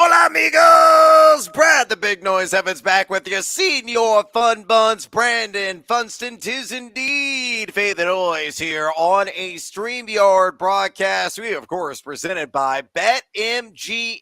Hola, amigos! Brad the Big Noise Evans back with you. Senior Fun Buns, Brandon Funston. 'Tis indeed Faith and Noise here on a StreamYard broadcast. We, of course, presented by BetMGM.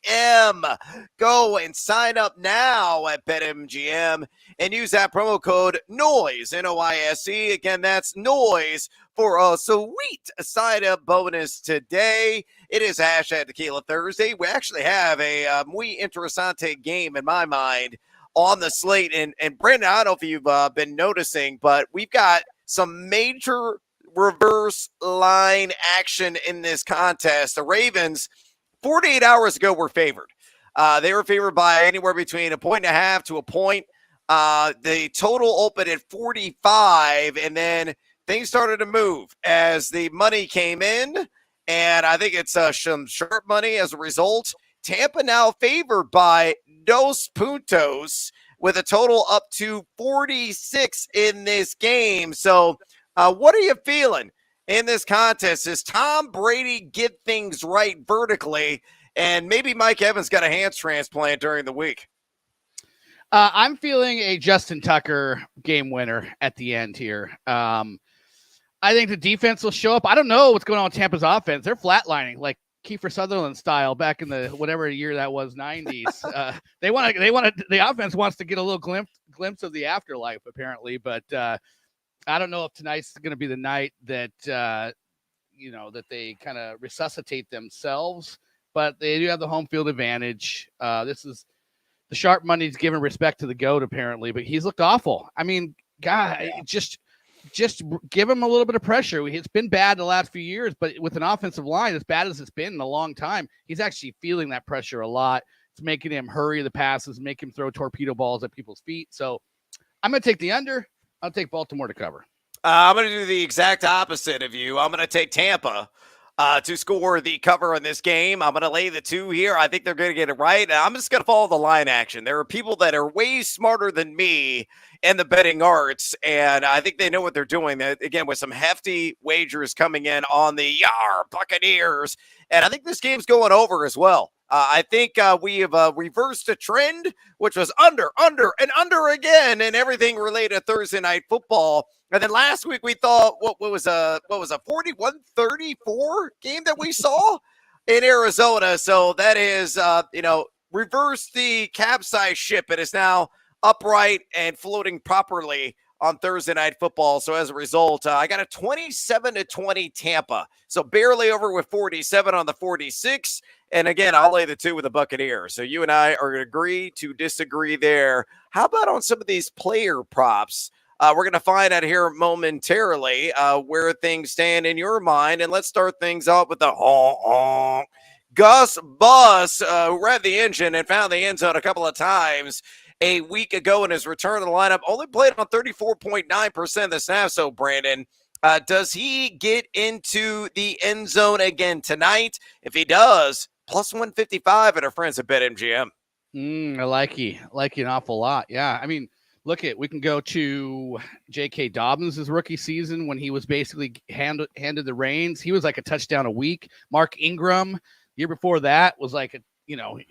Go and sign up now at BetMGM and use that promo code NOISE, N-O-I-S-E. Again, that's NOISE for a sweet sign-up bonus today. It is hashtag Tequila Thursday. We actually have a muy interesante game in my mind on the slate. And Brandon, I don't know if you've been noticing, but we've got some major reverse line action in this contest. The Ravens, 48 hours ago, were favored. They were favored by anywhere between 1.5 to a point. The total opened at 45, and then things started to move as the money came in. And I think it's some sharp money as a result. Tampa now favored by dos puntos with a total up to 46 in this game. So what are you feeling in this contest? Does Tom Brady get things right vertically? And maybe Mike Evans got a hands transplant during the week. I'm feeling a Justin Tucker game winner at the end here. I think the defense will show up. I don't know what's going on with Tampa's offense. They're flatlining like Kiefer Sutherland style back in the whatever year that was, 90s. The offense wants to get a little glimpse of the afterlife apparently, but I don't know if tonight's going to be the night that that they kind of resuscitate themselves. But they do have the home field advantage. This is the sharp money's giving respect to the GOAT apparently, but he's looked awful. I mean, God, just give him a little bit of pressure. It's been bad the last few years, but with an offensive line as bad as it's been in a long time, he's actually feeling that pressure a lot. It's making him hurry the passes, make him throw torpedo balls at people's feet. So I'm going to take the under. I'll take Baltimore to cover. I'm going to do the exact opposite of you. I'm going to take Tampa to score the cover in this game. I'm going to lay the 2 here. I think they're going to get it right. I'm just going to follow the line action. There are people that are way smarter than me in the betting arts, and I think they know what they're doing. Again, with some hefty wagers coming in on the Buccaneers, and I think this game's going over as well. I think we have reversed a trend, which was under, and under again, and everything related to Thursday night football. And then last week we thought what was a 41-34 game that we saw in Arizona. So that is reverse the capsized ship. It is now upright and floating properly on Thursday night football. So as a result, I got a 27-20 Tampa. So barely over with 47 on the 46. And again, I'll lay the 2 with the Buccaneers. So you and I are going to agree to disagree there. How about on some of these player props? We're going to find out here momentarily where things stand in your mind. And let's start things off with the Gus Bus, who read the engine and found the end zone a couple of times a week ago in his return to the lineup. Only played on 34.9% of the snaps. So, Brandon, does he get into the end zone again tonight? If he does, plus 155 at our friends at BetMGM. I like you an awful lot. Yeah, I mean, we can go to J.K. Dobbins' rookie season when he was basically handed the reins. He was like a touchdown a week. Mark Ingram, year before that, was like it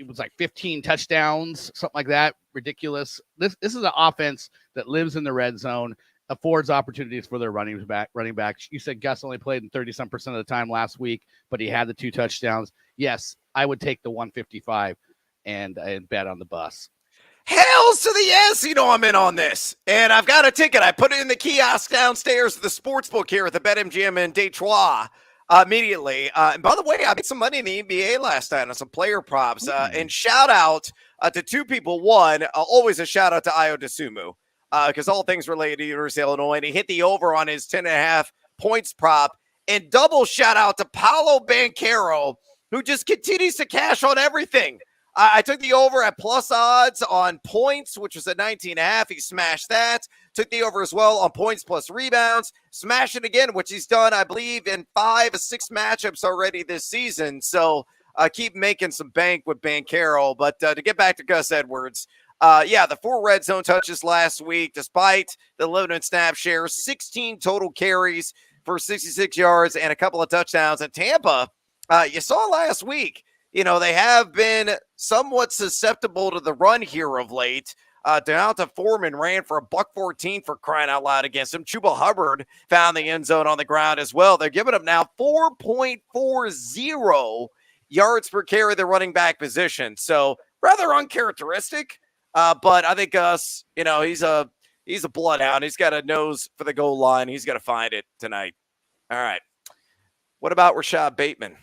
was like 15 touchdowns, something like that. Ridiculous. This is an offense that lives in the red zone, affords opportunities for their running backs. You said Gus only played in 30-some% of the time last week, but he had the 2 touchdowns. Yes, I would take the 155 and bet on the bus. Hells to the yes. I'm in on this. And I've got a ticket. I put it in the kiosk downstairs at the sportsbook here at the BetMGM in Detroit immediately. And by the way, I made some money in the NBA last night on some player props. And shout out to 2 people. One, always a shout out to Ayo Dosunmu because all things related to University of Illinois. And he hit the over on his 10.5 points prop. And double shout out to Paolo Banchero, who just continues to cash on everything. I took the over at plus odds on points, which was at 19.5. He smashed that. Took the over as well on points plus rebounds. Smashed it again, which he's done, I believe, in 5 or 6 matchups already this season. So keep making some bank with Banchero. But to get back to Gus Edwards, the 4 red zone touches last week, despite the limited snap share, 16 total carries for 66 yards and a couple of touchdowns. And Tampa, you saw last week, they have been somewhat susceptible to the run here of late. Deonta Foreman ran for $114 for crying out loud against him. Chuba Hubbard found the end zone on the ground as well. They're giving up now 4.40 yards per carry, the running back position. So rather uncharacteristic. But I think he's a bloodhound. He's got a nose for the goal line. He's got to find it tonight. All right. What about Rashad Bateman?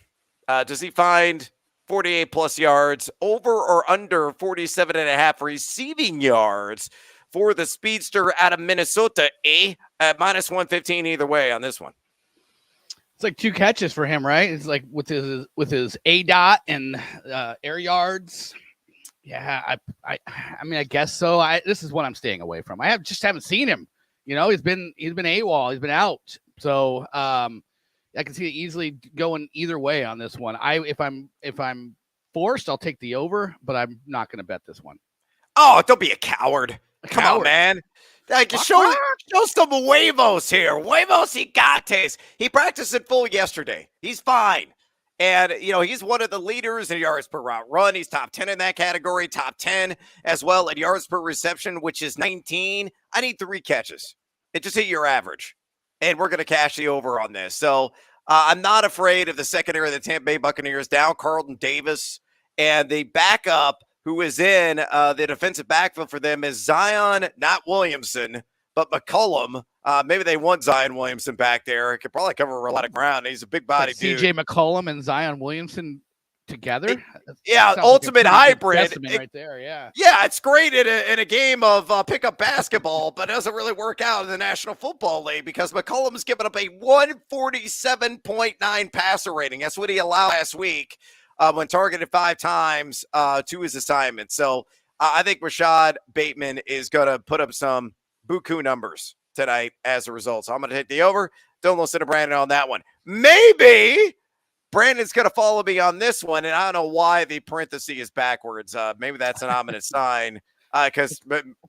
Does he find 48 plus yards, over or under 47.5 receiving yards for the speedster out of Minnesota? At minus 115 either way on this one. It's like 2 catches for him, right? It's like with his A dot and air yards. Yeah, I mean, I guess so. This is what I'm staying away from. I just haven't seen him. He's been AWOL. He's been out. So I can see it easily going either way on this one. If I'm forced, I'll take the over, but I'm not going to bet this one. Oh, don't be a coward. Come on, man. Show some huevos here. Huevos gigantes. He practiced in full yesterday. He's fine. And, he's one of the leaders in yards per route run. He's top 10 in that category, top 10 as well at yards per reception, which is 19. I need 3 catches. It just hit your average. And we're going to cash the over on this. So I'm not afraid of the secondary of the Tampa Bay Buccaneers down Carlton Davis. And the backup who is in the defensive backfield for them is Zion, not Williamson, but McCollum. Maybe they want Zion Williamson back there. It could probably cover a lot of ground. He's a big body dude. CJ McCollum and Zion Williamson together? Ultimate hybrid. Right there, yeah. Yeah, it's great in a game of pickup basketball, but it doesn't really work out in the National Football League because McCollum's given up a 147.9 passer rating. That's what he allowed last week when targeted 5 times to his assignment. So I think Rashad Bateman is going to put up some buku numbers tonight as a result. So I'm going to hit the over. Don't listen to Brandon on that one. Maybe Brandon's going to follow me on this one, and I don't know why the parenthesis is backwards. Maybe that's an ominous sign because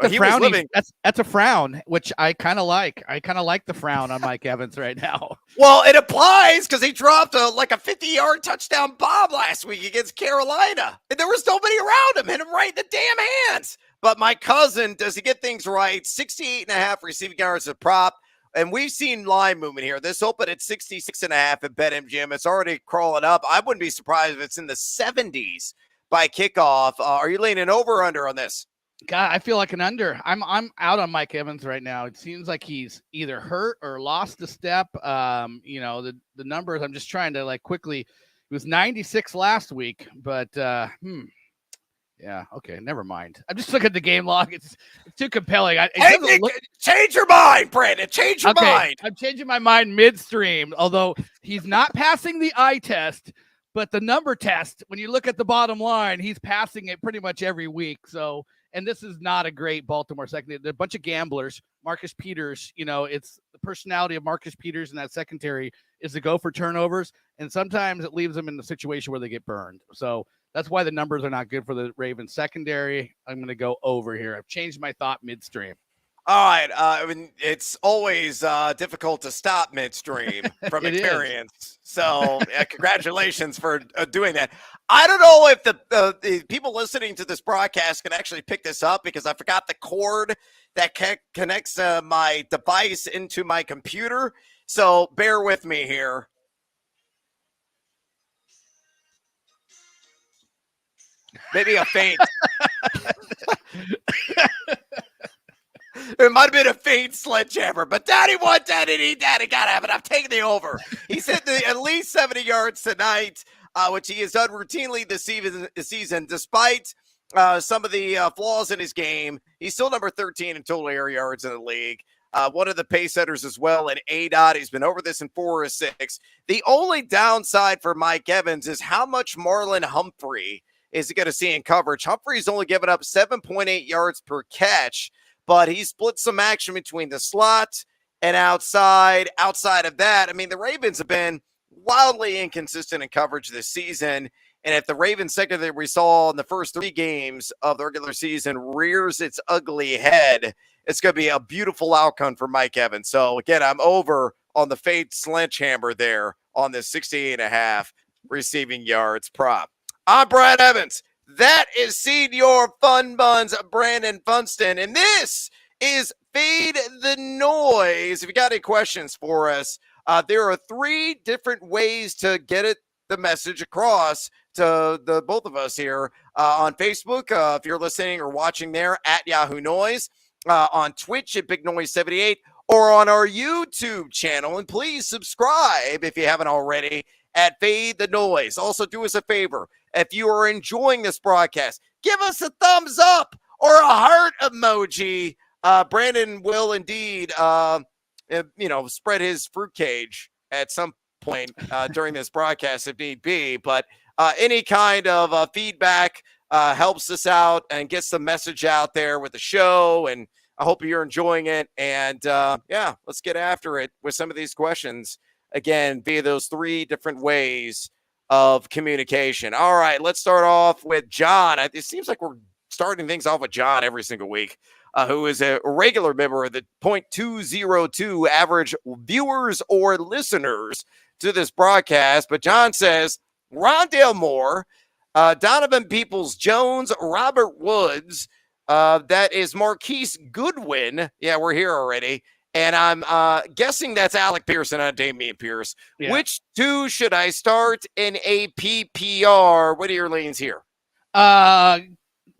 he was living. That's a frown, which I kind of like. I kind of like the frown on Mike Evans right now. Well, it applies because he dropped a 50-yard touchdown bomb last week against Carolina, and there was nobody around him. Hit him right in the damn hands. But my cousin, does he get things right? 68.5 receiving yards a prop. And we've seen line movement here. This opened at 66.5 at BetMGM. It's already crawling up. I wouldn't be surprised if it's in the 70s by kickoff. Are you leaning over or under on this? God, I feel like an under. I'm out on Mike Evans right now. It seems like he's either hurt or lost a step. The numbers, I'm just trying to quickly. It was 96 last week, but yeah, okay, never mind. I'm just looking at the game log. It's too compelling. Change your mind, Brandon. Change your mind. I'm changing my mind midstream, although he's not passing the eye test, but the number test, when you look at the bottom line, he's passing it pretty much every week. So, and this is not a great Baltimore secondary. They're a bunch of gamblers. Marcus Peters, it's the personality of Marcus Peters in that secondary is to go for turnovers, and sometimes it leaves them in the situation where they get burned. So that's why the numbers are not good for the Ravens secondary. I'm going to go over here. I've changed my thought midstream. All right. It's always difficult to stop midstream from experience. So congratulations for doing that. I don't know if the people listening to this broadcast can actually pick this up because I forgot the cord that connects my device into my computer. So bear with me here. Maybe a feint. It might have been a faint sledgehammer, but Daddy want Daddy need Daddy gotta have it. I'm taking the over. He's hit at least 70 yards tonight, which he has done routinely this season, despite some of the flaws in his game. He's still number 13 in total air yards in the league. One of the pace setters as well in ADOT. He's been over this in 4 or 6. The only downside for Mike Evans is how much Marlon Humphrey is he going to see in coverage. Humphrey's only given up 7.8 yards per catch, but he split some action between the slot and outside. Outside of that, I mean, the Ravens have been wildly inconsistent in coverage this season. And if the Ravens secondary we saw in the first 3 games of the regular season rears its ugly head, it's going to be a beautiful outcome for Mike Evans. So, again, I'm over on the fade sledgehammer there on the 68.5 receiving yards prop. I'm Brad Evans. That is Senior Fun Buns, Brandon Funston. And this is Fade the Noise. If you got any questions for us, there are 3 different ways to get the message across to the both of us here on Facebook. If you're listening or watching there at Yahoo Noise, on Twitch at Big Noise 78, or on our YouTube channel. And please subscribe if you haven't already at Fade the Noise. Also, do us a favor. If you are enjoying this broadcast, give us a thumbs up or a heart emoji. Brandon will indeed, spread his fruit cage at some point during this broadcast if need be. But any kind of feedback helps us out and gets the message out there with the show. And I hope you're enjoying it. And let's get after it with some of these questions. Again, via those 3 different ways of communication. All right, let's start off with John. It seems like we're starting things off with John every single week, who is a regular member of the 0.202 average viewers or listeners to this broadcast. But John says, Rondale Moore, Donovan Peoples-Jones, Robert Woods, that is Marquise Goodwin. Yeah, we're here already. And I'm guessing that's Alec Pierce and not Damian Pierce. Yeah. Which 2 should I start in a PPR? What are your leans here? Why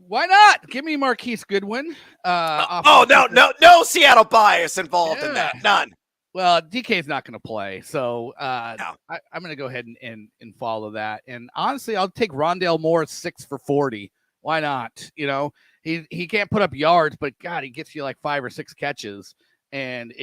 not? Give me Marquise Goodwin. No Seattle bias involved in that. None. Well, DK's not going to play, so I'm going to go ahead and follow that. And honestly, I'll take Rondale Moore 6 for 40. Why not? You know, he can't put up yards, but God, he gets you like 5 or 6 catches. And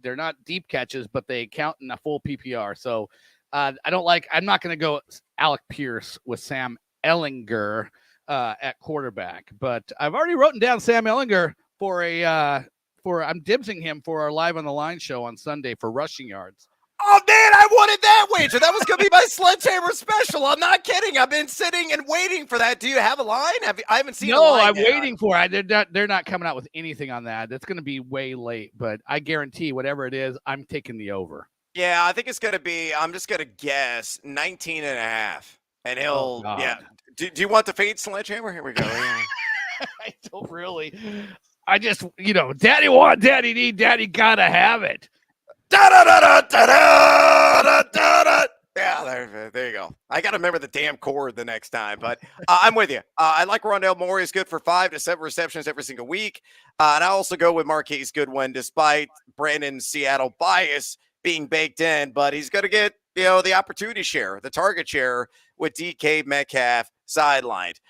they're not deep catches, but they count in a full PPR. So I'm not going to go Alec Pierce with Sam Ehlinger at quarterback, but I've already written down Sam Ehlinger I'm dibsing him for our Live on the Line show on Sunday for rushing yards. Oh, man, I wanted that wager. That was going to be my Sledgehammer special. I'm not kidding. I've been sitting and waiting for that. Do you have a line? I haven't seen a line. No, I'm waiting for it. They're not coming out with anything on that. That's going to be way late, but I guarantee whatever it is, I'm taking the over. Yeah, I think it's going to be, I'm just going to guess 19 and a half. And he'll, Do you want the fade Sledgehammer? Here we go. I don't really. I just, daddy want, daddy need, daddy got to have it. Da da da da da da da da. Yeah, there you go. I got to remember the damn chord the next time, but I'm with you. I like Rondale Moore. He's good for 5 to 7 receptions every single week. And I also go with Marquise Goodwin, despite Brandon's Seattle bias being baked in, but he's going to get, the opportunity share, the target share with DK Metcalf sidelined.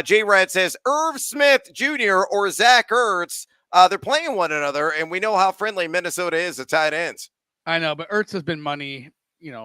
J Red says Irv Smith Jr. or Zach Ertz. They're playing one another, and we know how friendly Minnesota is at tight ends. I know, but Ertz has been money,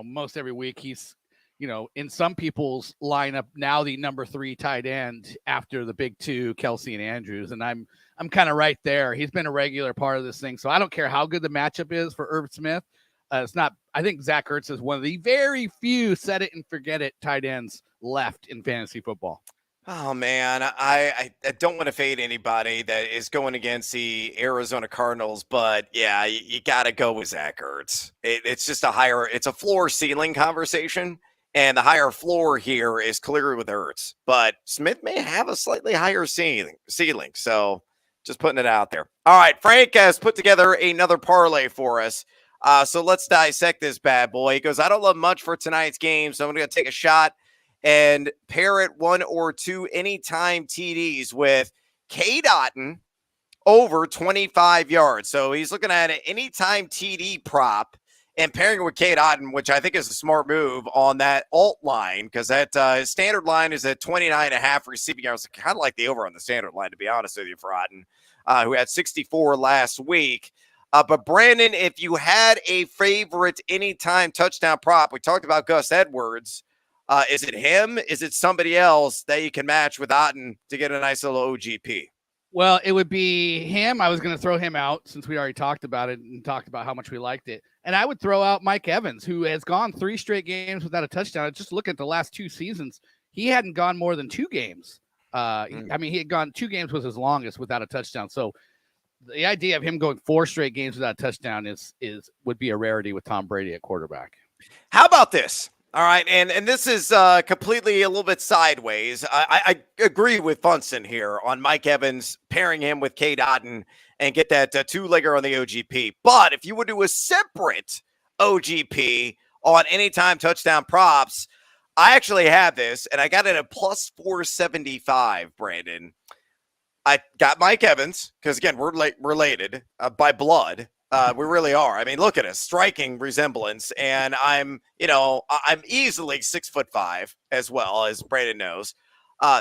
most every week. He's, in some people's lineup now the number 3 tight end after the big 2, Kelsey and Andrews, and I'm kind of right there. He's been a regular part of this thing, so I don't care how good the matchup is for Irv Smith. It's not. I think Zach Ertz is one of the very few set it and forget it tight ends left in fantasy football. Oh, man, I don't want to fade anybody that is going against the Arizona Cardinals, but, yeah, you got to go with Zach Ertz. It's just it's a floor-ceiling conversation, and the higher floor here is clearly with Ertz. But Smith may have a slightly higher ceiling, so just putting it out there. All right, Frank has put together another parlay for us, so let's dissect this bad boy. He goes, I don't love much for tonight's game, so I'm going to take a shot and pair it 1 or 2 anytime TDs with K. Dotton over 25 yards. So he's looking at an anytime TD prop and pairing it with K. Dotton, which I think is a smart move on that alt line because that his standard line is at 29.5 receiving yards. I kind of like the over on the standard line, to be honest with you, for Dotton, who had 64 last week. But Brandon, if you had a favorite anytime touchdown prop, we talked about Gus Edwards. Is it him? Is it somebody else that you can match with Otten to get a nice little OGP? Well, it would be him. I was going to throw him out since we already talked about it and talked about how much we liked it. And I would throw out Mike Evans, who has gone 3 straight games without a touchdown. Just look at the last 2 seasons. He hadn't gone more than 2 games. I mean, he had gone 2 games was his longest without a touchdown. So the idea of him going 4 straight games without a touchdown would be a rarity with Tom Brady at quarterback. How about this? All right, and this is completely a little bit sideways. I agree with Funston here on Mike Evans pairing him with K. Dotton and get that two-legger on the OGP. But if you would do a separate OGP on anytime touchdown props, I actually have this, and I got it at plus 475, Brandon. I got Mike Evans, because, again, we're related by blood. We really are. I mean, look at us, striking resemblance. And I'm easily 6'5" as well, as Brandon knows.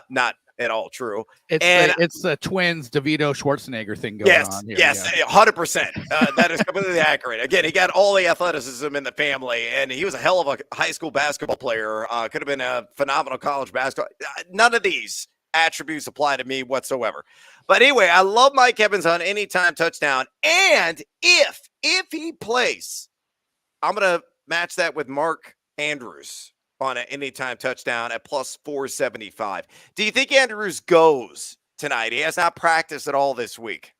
Not at all true. It's the twins DeVito Schwarzenegger thing going on here. Yes, 100%. That is completely accurate. Again, he got all the athleticism in the family, and he was a hell of a high school basketball player. Could have been a phenomenal college basketball. None of these attributes apply to me whatsoever. But anyway, I love Mike Evans on anytime touchdown. And if he plays, I'm going to match that with Mark Andrews on an anytime touchdown at plus 475. Do you think Andrews goes tonight? He has not practiced at all this week.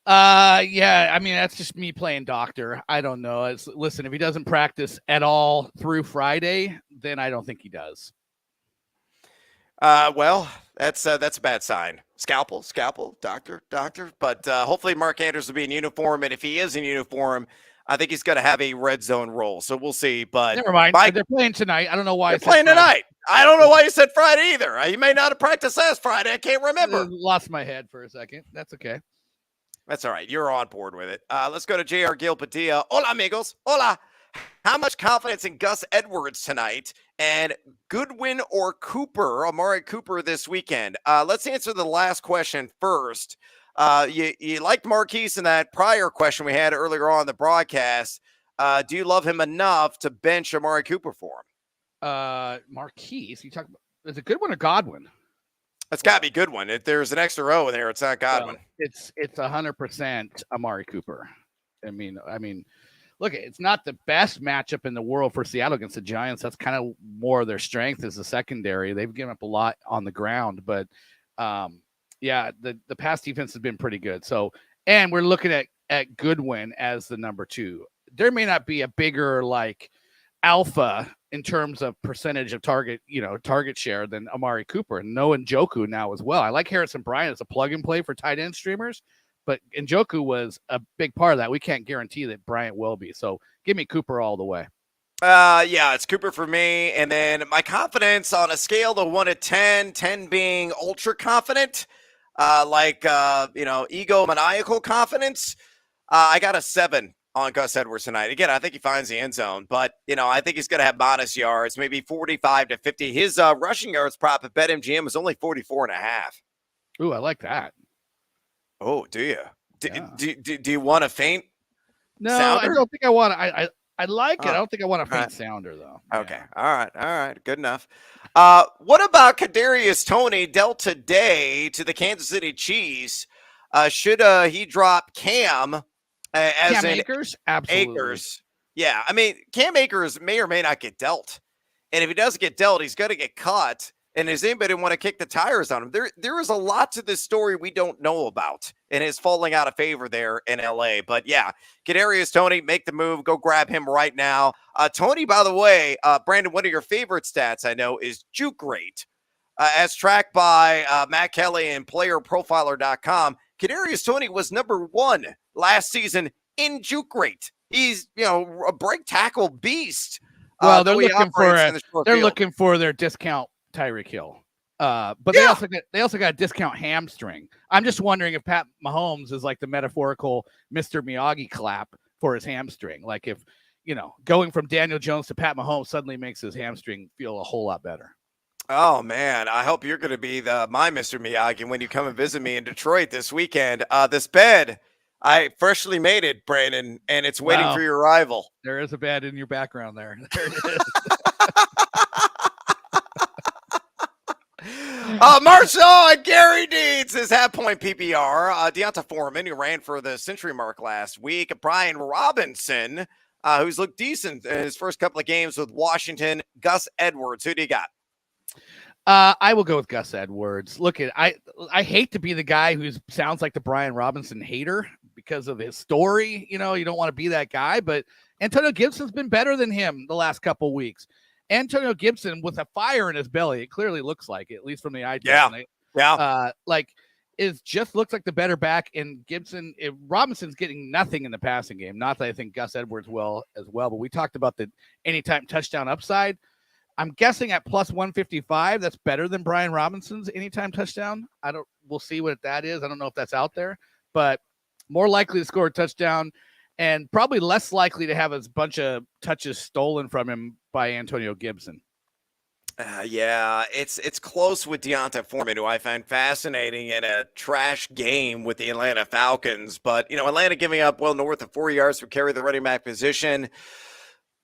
Yeah, I mean, that's just me playing doctor. I don't know. Listen, if he doesn't practice at all through Friday, then I don't think he does. Well, that's a bad sign. Scalpel, doctor. But hopefully Mark Andrews will be in uniform. And if he is in uniform, I think he's going to have a red zone role. So we'll see. But never mind. They're playing tonight. I don't know why. They're playing tonight. I don't know why you said Friday either. He may not have practiced last Friday. I can't remember. Lost my head for a second. That's okay. That's all right. You're on board with it. Let's go to JR Gil Padilla. Hola, amigos. Hola. How much confidence in Gus Edwards tonight? And Goodwin or Cooper, Amari Cooper this weekend? Let's answer the last question first. You liked Marquise in that prior question we had earlier on the broadcast. Do you love him enough to bench Amari Cooper for him? Marquise, you talk about, is it Goodwin or Godwin? It's got to be Goodwin. If there's an extra row in there, it's not Godwin. It's 100% Amari Cooper. I mean, look, it's not the best matchup in the world for Seattle against the Giants. That's kind of more of their strength is the secondary. They've given up a lot on the ground, but yeah, the pass defense has been pretty good. So, and we're looking at Goodwin as the number 2. There may not be a bigger like alpha in terms of percentage of target share than Amari Cooper, and no Njoku now as well. I like Harrison Bryant as a plug and play for tight end streamers, but Njoku was a big part of that. We can't guarantee that Bryant will be. So give me Cooper all the way. Yeah, it's Cooper for me. And then my confidence on a scale of 1 to 10, 10 being ultra confident, egomaniacal confidence. I got a 7 on Gus Edwards tonight. Again, I think he finds the end zone, but I think he's going to have modest yards, maybe 45 to 50. His rushing yards prop at BetMGM is only 44.5. Ooh, I like that. Oh, do you? Do you want a faint? No, sounder? I don't think I want to. I like it. I don't think I want a faint sounder though. Okay. Yeah. All right. Good enough. What about Kadarius Toney dealt today to the Kansas City Chiefs? Should he drop Cam as Cam in Akers? Absolutely. Akers? Yeah. I mean, Cam Akers may or may not get dealt. And if he doesn't get dealt, he's going to get cut. And does anybody want to kick the tires on him? There is a lot to this story we don't know about, and is falling out of favor there in LA. But yeah, Kadarius Toney, make the move. Go grab him right now. Toney, by the way, Brandon, one of your favorite stats I know is juke rate, as tracked by Matt Kelly and PlayerProfiler.com. Kadarius Toney was number 1 last season in juke rate. He's a break tackle beast. Well, they're looking for their discount Tyreek Hill. But they also got a discount hamstring. I'm just wondering if Pat Mahomes is like the metaphorical Mr. Miyagi clap for his hamstring. Like if, going from Daniel Jones to Pat Mahomes suddenly makes his hamstring feel a whole lot better. Oh man, I hope you're going to be my Mr. Miyagi when you come and visit me in Detroit this weekend. This bed, I freshly made it, Brandon, and it's waiting for your arrival. There is a bed in your background there. There it is. Marshall and Gary Deeds is half point PPR. Deonta Foreman, who ran for the century mark last week. Brian Robinson, who's looked decent in his first couple of games with Washington. Gus Edwards, who do you got? I will go with Gus Edwards. Look, I hate to be the guy who sounds like the Brian Robinson hater because of his story. You don't want to be that guy, but Antonio Gibson's been better than him the last couple weeks. Antonio Gibson with a fire in his belly. It clearly looks like it, at least from the eye test. Yeah. It just looks like the better back. And Robinson's getting nothing in the passing game. Not that I think Gus Edwards will as well, but we talked about the anytime touchdown upside. I'm guessing at plus 155, that's better than Brian Robinson's anytime touchdown. We'll see what that is. I don't know if that's out there, but more likely to score a touchdown and probably less likely to have a bunch of touches stolen from him by Antonio Gibson. Yeah, it's close with Deonta Foreman, who I find fascinating in a trash game with the Atlanta Falcons. But, Atlanta giving up well north of 4 yards per carry the running back position.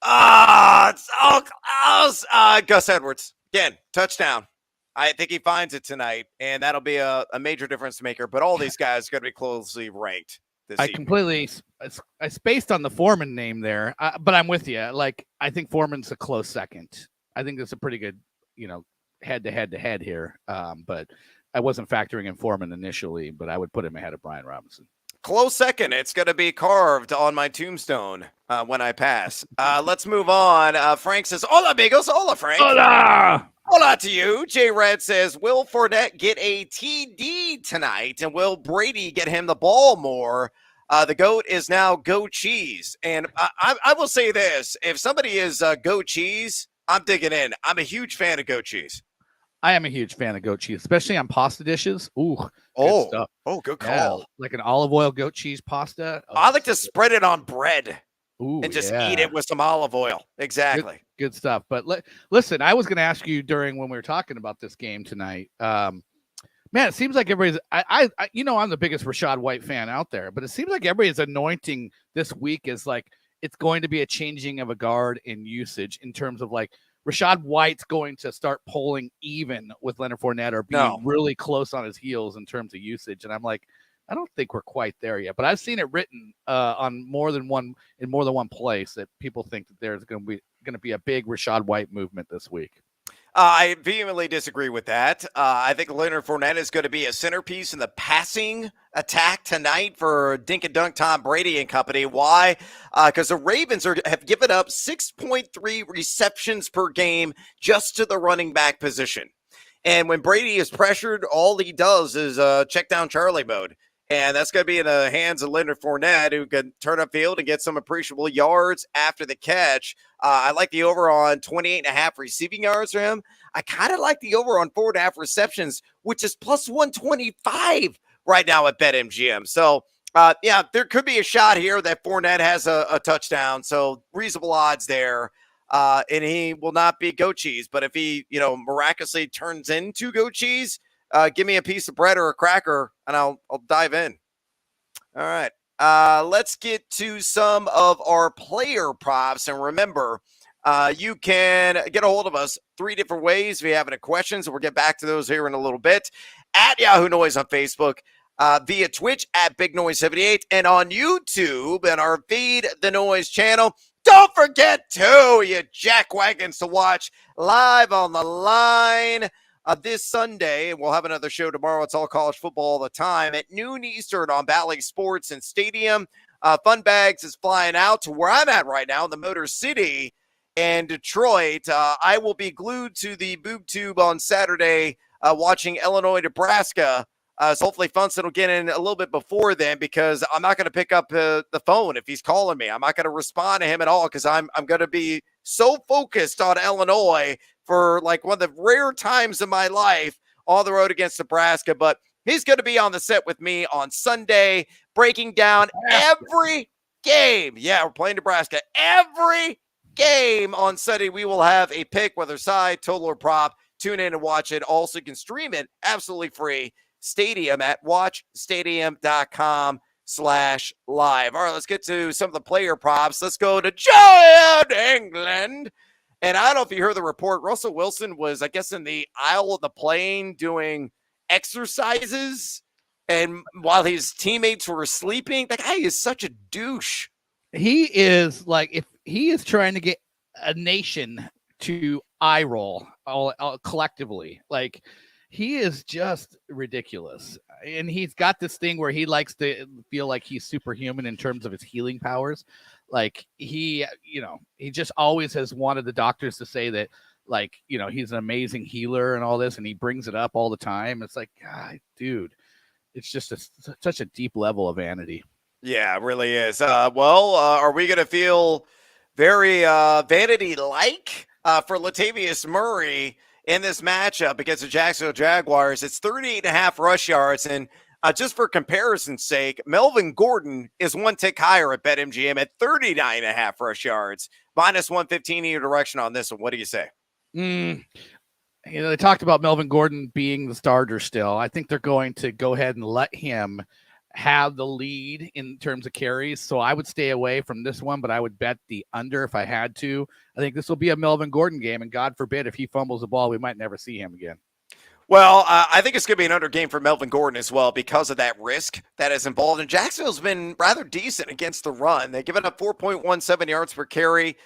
It's so close. Gus Edwards, again, touchdown. I think he finds it tonight, and that'll be a major difference maker. But all these guys are going to be closely ranked this evening. I spaced on the Foreman name there, but I'm with you. I think Foreman's a close second. I think that's a pretty good, head-to-head here. But I wasn't factoring in Foreman initially, but I would put him ahead of Brian Robinson. Close second. It's going to be carved on my tombstone when I pass. Let's move on. Frank says, hola, amigos. Hola, Frank. Hola. Hola to you. J. Red says, will Fournette get a TD tonight? And will Brady get him the ball more? The GOAT is now Go Cheese. And I will say this. If somebody is Go Cheese, I'm digging in. I'm a huge fan of Goat Cheese. I am a huge fan of goat cheese, especially on pasta dishes. Ooh, good stuff. Good call. Yeah, like an olive oil goat cheese pasta. I like to spread it on bread and just eat it with some olive oil. Exactly. Good stuff. But listen, I was going to ask you when we were talking about this game tonight. Man, it seems like everybody's. I'm the biggest Rachaad White fan out there, but it seems like everybody's anointing this week as it's going to be a changing of a guard in usage in terms of Rachaad White's going to start pulling even with Leonard Fournette or being really close on his heels in terms of usage. And I'm I don't think we're quite there yet, but I've seen it written in more than one place that people think that there's going to be a big Rachaad White movement this week. I vehemently disagree with that. I think Leonard Fournette is going to be a centerpiece in the passing attack tonight for Dink and Dunk Tom Brady and company. Why? Because the Ravens have given up 6.3 receptions per game just to the running back position. And when Brady is pressured, all he does is check down Charlie mode. And that's going to be in the hands of Leonard Fournette, who can turn upfield and get some appreciable yards after the catch. I like the over on 28.5 receiving yards for him. I kind of like the over on 4.5 receptions, which is plus 125 right now at BetMGM. So, there could be a shot here that Fournette has a touchdown. So reasonable odds there. And he will not be goat cheese. But if he, miraculously turns into goat cheese, give me a piece of bread or a cracker, and I'll dive in. All right. Let's get to some of our player props. And remember, you can get a hold of us 3 different ways if you have any questions. We'll get back to those here in a little bit. At Yahoo Noise on Facebook, via Twitch at Big Noise 78, and on YouTube and our Feed the Noise channel. Don't forget, too, you jackwagons, to watch Live on the Line this Sunday, and we'll have another show tomorrow. It's all college football all the time at noon Eastern on Valley Sports and Stadium. Fun Bags is flying out to where I'm at right now in the Motor City in Detroit. I will be glued to the boob tube on Saturday watching Illinois-Nebraska. So hopefully Funston will get in a little bit before then, because I'm not going to pick up the phone if he's calling me. I'm not going to respond to him at all, because I'm going to be so focused on Illinois for one of the rare times in my life on the road against Nebraska. But he's going to be on the set with me on Sunday, breaking down every game. Yeah, we're playing Nebraska. Every game on Sunday, we will have a pick, whether side, total, or prop. Tune in and watch it. Also, you can stream it absolutely free. Stadium at watchstadium.com/live. All right, let's get to some of the player props. Let's go to Giant England. And I don't know if you heard the report. Russell Wilson was, I guess, in the aisle of the plane doing exercises, and while his teammates were sleeping. That guy is such a douche. He is if he is trying to get a nation to eye roll all collectively. He is just ridiculous. and he's got this thing where he likes to feel like he's superhuman in terms of his healing powers. Like he just always has wanted the doctors to say that, like, he's an amazing healer and all this, and he brings it up all the time. It's like, God, dude, it's just such a deep level of vanity. Yeah, it really is. Are we going to feel very vanity-like for Latavius Murray in this matchup against the Jacksonville Jaguars? It's 38.5 rush yards, and just for comparison's sake, Melvin Gordon is one tick higher at BetMGM at 39.5 rush yards, minus 115 either direction on this one. What do you say? They talked about Melvin Gordon being the starter still. I think they're going to go ahead and let him have the lead in terms of carries. So I would stay away from this one, but I would bet the under if I had to. I think this will be a Melvin Gordon game, and God forbid if he fumbles the ball, we might never see him again. Well, I think it's going to be an under game for Melvin Gordon as well because of that risk that is involved. And Jacksonville's been rather decent against the run. They've given up 4.17 yards per carry,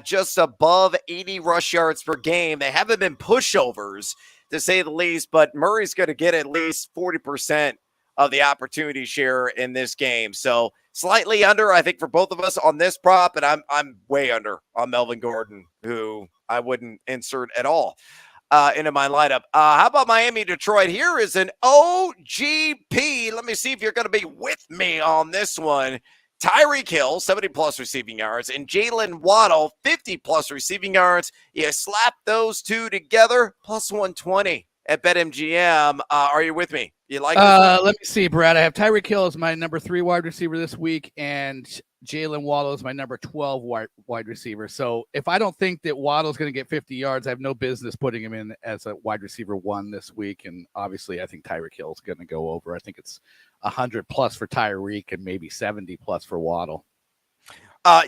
just above 80 rush yards per game. They haven't been pushovers, to say the least, but Murray's going to get at least 40% of the opportunity share in this game. So slightly under, I think, for both of us on this prop, and I'm way under on Melvin Gordon, who I wouldn't insert at all into my lineup. How about Miami Detroit? Here is an OGP. Let me see if you're going to be with me on this one. Tyreek Hill, 70-plus receiving yards, and Jalen Waddle, 50-plus receiving yards. You slap those two together, plus 120 at BetMGM. Are you with me? You like this? Let me see, Brad. I have Tyreek Hill as my number 3 wide receiver this week, and Jalen Waddle is my number 12 wide receiver. So if I don't think that Waddle's going to get 50 yards, I have no business putting him in as a wide receiver 1 this week. And obviously, I think Tyreek Hill is going to go over. I think it's 100-plus for Tyreek and maybe 70-plus for Waddle.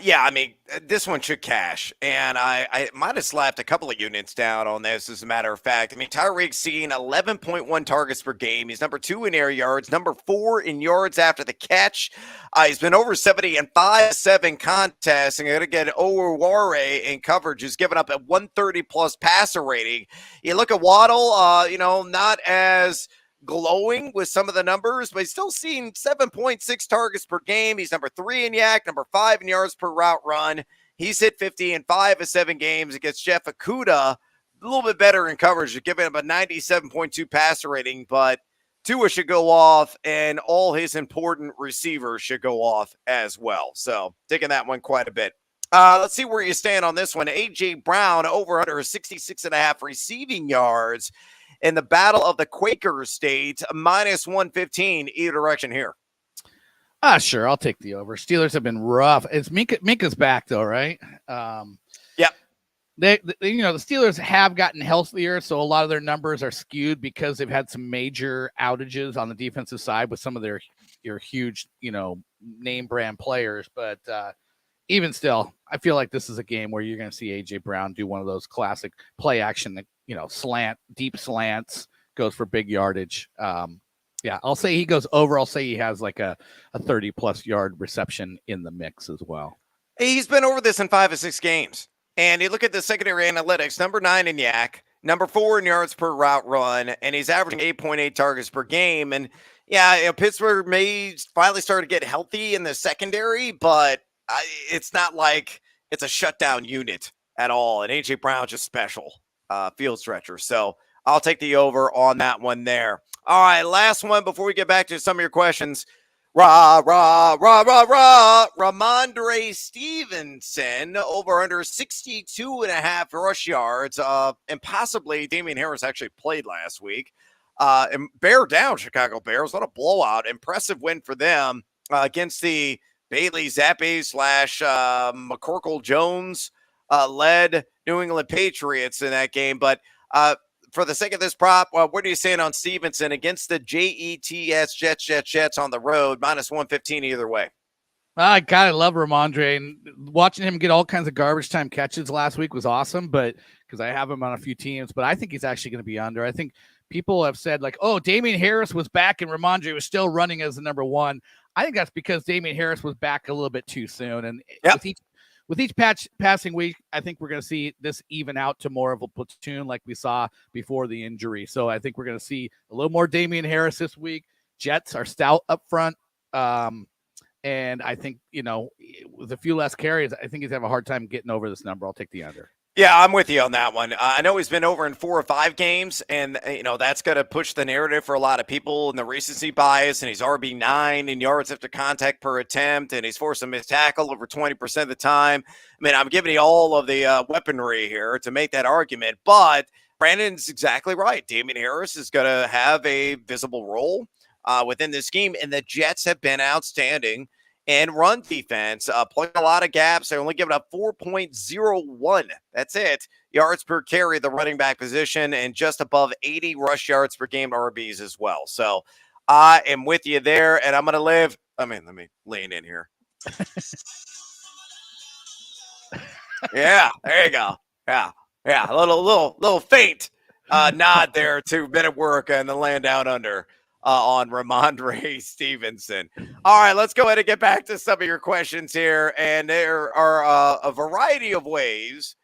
Yeah, I mean, this one should cash, and I might have slapped a couple of units down on this, as a matter of fact. I mean, Tyreek's seen 11.1 targets per game. He's number 2 in air yards, number 4 in yards after the catch. He's been over 70 in 5-7 contests, and going to get Owuware in coverage. He's given up a 130-plus passer rating. You look at Waddle, not as glowing with some of the numbers, but he's still seen 7.6 targets per game. He's number 3 in yak, number 5 in yards per route run. He's hit 50 in 5 of 7 games against Jeff Okudah. A little bit better in coverage, giving him a 97.2 passer rating, but Tua should go off, and all his important receivers should go off as well. So taking that one quite a bit. Let's see where you stand on this one. A.J. Brown over under 66.5 receiving yards in the Battle of the Quaker State, minus 115 either direction here. Sure, I'll take the over. Steelers have been rough. It's Minka's back though, right? Yep. The Steelers have gotten healthier, so a lot of their numbers are skewed because they've had some major outages on the defensive side with some of their huge, name brand players. But even still, I feel like this is a game where you're going to see A.J. Brown do one of those classic play action, deep slants, goes for big yardage. Yeah, I'll say he goes over. I'll say he has like a 30-plus yard reception in the mix as well. He's been over this in 5 of 6 games. And you look at the secondary analytics, number 9 in yak, number 4 in yards per route run, and he's averaging 8.8 targets per game. And yeah, Pittsburgh may finally start to get healthy in the secondary, but it's not like it's a shutdown unit at all. And A.J. Brown's just special field stretcher. So I'll take the over on that one there. All right, last one before we get back to some of your questions. Ramondre Stevenson over under 62.5 rush yards. And possibly Damian Harris actually played last week. And bear down, Chicago Bears. What a blowout. Impressive win for them against the Bailey Zappi / McCorkle Jones led New England Patriots in that game. But for the sake of this prop, what are you saying on Stevenson against the Jets Jets on the road, minus 115 either way? I love Ramondre, and watching him get all kinds of garbage time catches last week was awesome, but because I have him on a few teams, but I think he's actually going to be under. I think people have said like, oh, Damian Harris was back and Ramondre was still running as the number 1. I think that's because Damian Harris was back a little bit too soon. And with each passing week, I think we're going to see this even out to more of a platoon like we saw before the injury. So I think we're going to see a little more Damian Harris this week, Jets are stout up front. And I think, with a few less carries, I think he's have a hard time getting over this number. I'll take the under. Yeah, I'm with you on that one. I know he's been over in 4 or 5 games, and that's going to push the narrative for a lot of people in the recency bias. And he's RB9 in yards after contact per attempt, and he's forced a missed tackle over 20% of the time. I mean, I'm giving you all of the weaponry here to make that argument, but Brandon's exactly right. Damian Harris is going to have a visible role within this scheme, and the Jets have been outstanding and run defense, playing a lot of gaps. They're only giving up 4.01. That's it. Yards per carry, the running back position, and just above 80 rush yards per game RBs as well. So I am with you there, and I'm going to let me lean in here. Yeah, there you go. Yeah. A little faint nod there to Men at Work and the land down under. On Ramondre Stevenson. All right, let's go ahead and get back to some of your questions here. And there are a variety of ways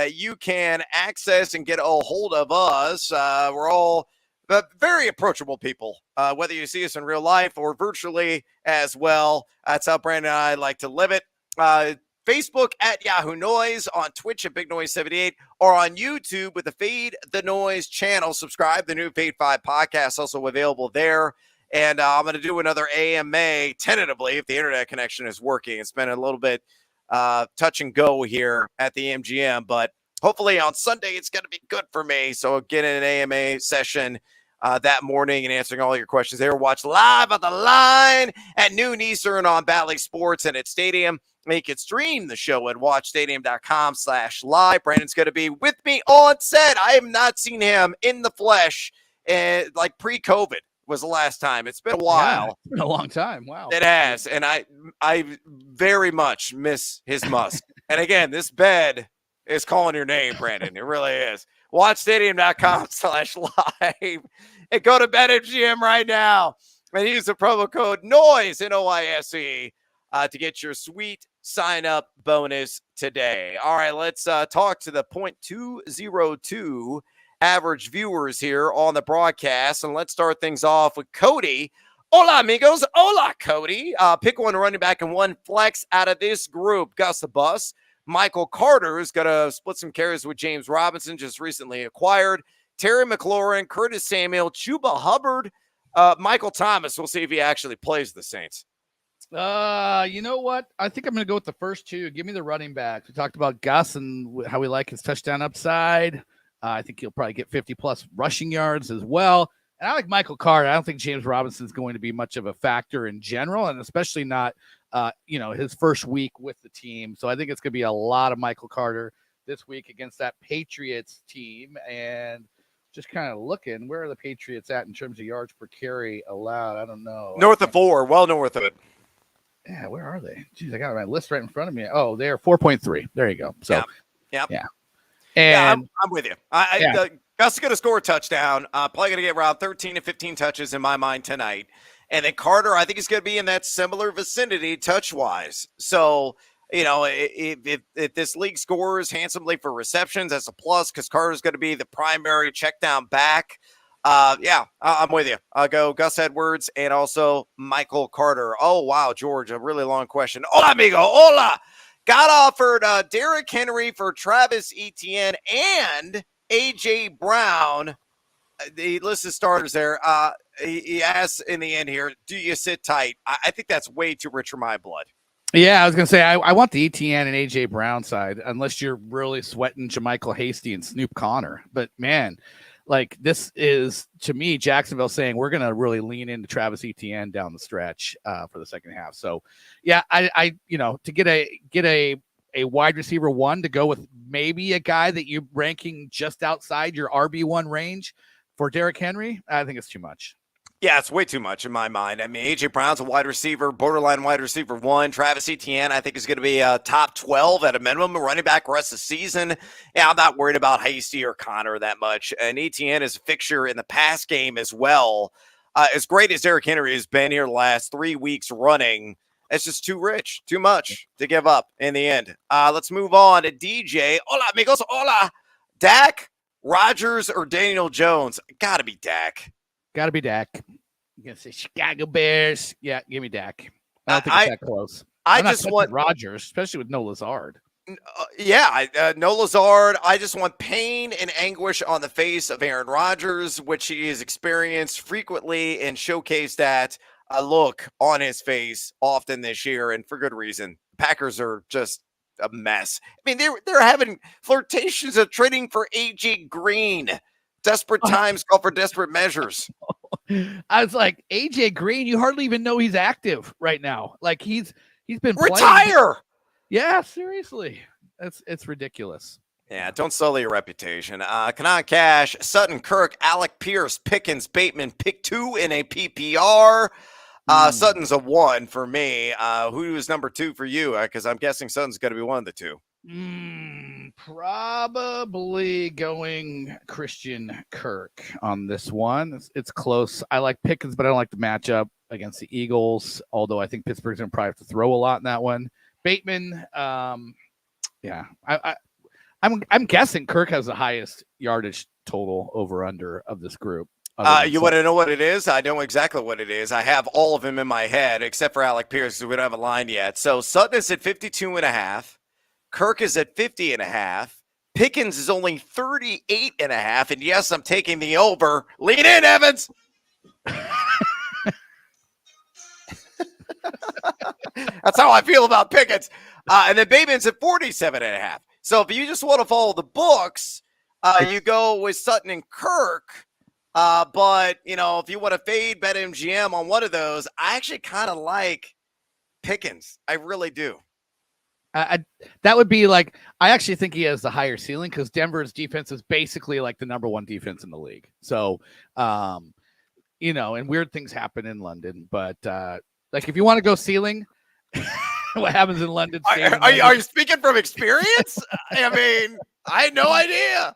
you can access and get a hold of us. We're all very approachable people, whether you see us in real life or virtually as well. That's how Brandon and I like to live it. Facebook at Yahoo Noise, on Twitch at Big Noise 78, or on YouTube with the Fade the Noise channel. Subscribe. The new Fade 5 podcast also available there. And I'm going to do another AMA tentatively if the internet connection is working. It's been a little bit touch and go here at the MGM, but hopefully on Sunday it's going to be good for me. So I'll get in an AMA session that morning and answering all your questions there. Watch live at the line at noon Eastern on Bally Sports and at Stadium. You can stream the show at watchstadium.com/live. Brandon's going to be with me on set. I have not seen him in the flesh like pre-COVID was the last time. It's been a while. Yeah, it's been a long time. Wow. It has. And I very much miss his musk. And again, this bed is calling your name, Brandon. It really is. Watchstadium.com/live and go to BetMGM right now and use the promo code NOISE, NOISE, to get your sweet sign-up bonus today. All right, let's talk to the 0.202 average viewers here on the broadcast, and let's start things off with Cody. Hola, amigos. Hola, Cody. Pick one running back and one flex out of this group. Gus the Bus. Michael Carter is going to split some carries with James Robinson, just recently acquired. Terry McLaurin, Curtis Samuel, Chuba Hubbard, Michael Thomas. We'll see if he actually plays the Saints. You know what? I think I'm going to go with the first two. Give me the running backs. We talked about Gus and how we like his touchdown upside. I think he'll probably get 50-plus rushing yards as well. And I like Michael Carter. I don't think James Robinson is going to be much of a factor in general, and especially not, his first week with the team. So I think it's going to be a lot of Michael Carter this week against that Patriots team. And just kind of looking, where are the Patriots at in terms of yards per carry allowed? I don't know. North of 4, well north of it. Yeah, where are they? Jeez, I got my list right in front of me. Oh, they're 4.3. There you go. So, yeah. And I'm with you. Gus is going to score a touchdown. Probably going to get around 13 to 15 touches in my mind tonight. And then Carter, I think he's going to be in that similar vicinity touch-wise. So, if this league scores handsomely for receptions, that's a plus because Carter's going to be the primary check down back. I'm with you. I'll go Gus Edwards and also Michael Carter. Oh, wow, George, a really long question. Hola, amigo. Hola. Got offered Derrick Henry for Travis Etienne and A.J. Brown. The list of starters there. He asks in the end here, do you sit tight? I think that's way too rich for my blood. Yeah, I was going to say, I want the Etienne and A.J. Brown side, unless you're really sweating JaMychal Hasty and Snoop Connor. But, man, like this is, to me, Jacksonville saying we're going to really lean into Travis Etienne down the stretch for the second half. So, yeah, I to get a wide receiver one to go with maybe a guy that you're ranking just outside your RB1 range for Derrick Henry, I think it's too much. Yeah, it's way too much in my mind. I mean, A.J. Brown's a wide receiver, borderline wide receiver one. Travis Etienne, I think, is going to be a top 12 at a minimum, a running back rest of the season. Yeah, I'm not worried about Hasty or Connor that much. And Etienne is a fixture in the pass game as well. As great as Derrick Henry has been here the last 3 weeks running, it's just too rich, too much to give up in the end. Let's move on to DJ. Hola, amigos. Hola. Dak, Rodgers, or Daniel Jones? Got to be Dak. Got to be Dak. gonna say Chicago Bears. Yeah, give me Dak. I don't think it's that close. I just want Rodgers, especially with no Lazard. No Lazard. I just want pain and anguish on the face of Aaron Rodgers, which he has experienced frequently and showcased that a look on his face often this year, and for good reason. Packers are just a mess. I mean, they're having flirtations of trading for AJ Green. Desperate times call for desperate measures. I was like, AJ Green, you hardly even know he's active right now. Like he's been retire. Playing. Yeah, seriously. It's ridiculous. Yeah, don't sully your reputation. Kanan Cash, Sutton, Kirk, Alec Pierce, Pickens, Bateman, pick 2 in a PPR. Sutton's a 1 for me. Who is number 2 for you? Because I'm guessing Sutton's going to be one of the 2. Probably going Christian Kirk on this one. It's close. I like Pickens, but I don't like the matchup against the Eagles, although I think Pittsburgh's going to probably have to throw a lot in that one. Bateman, I'm guessing Kirk has the highest yardage total over under of this group. You want to know what it is? I know exactly what it is. I have all of them in my head except for Alec Pierce, because we don't have a line yet. So Sutton is at 52.5. Kirk is at 50.5. Pickens is only 38.5. And yes, I'm taking the over. Lean in, Evans. That's how I feel about Pickens. And then Bateman's at 47.5. So if you just want to follow the books, you go with Sutton and Kirk. But, if you want to fade BetMGM on one of those, I actually kind of like Pickens. I really do. That would be like, I actually think he has the higher ceiling because Denver's defense is basically like the number 1 defense in the league. So, and weird things happen in London, but like if you want to go ceiling, what happens in London? Are you speaking from experience? I mean, I had no idea.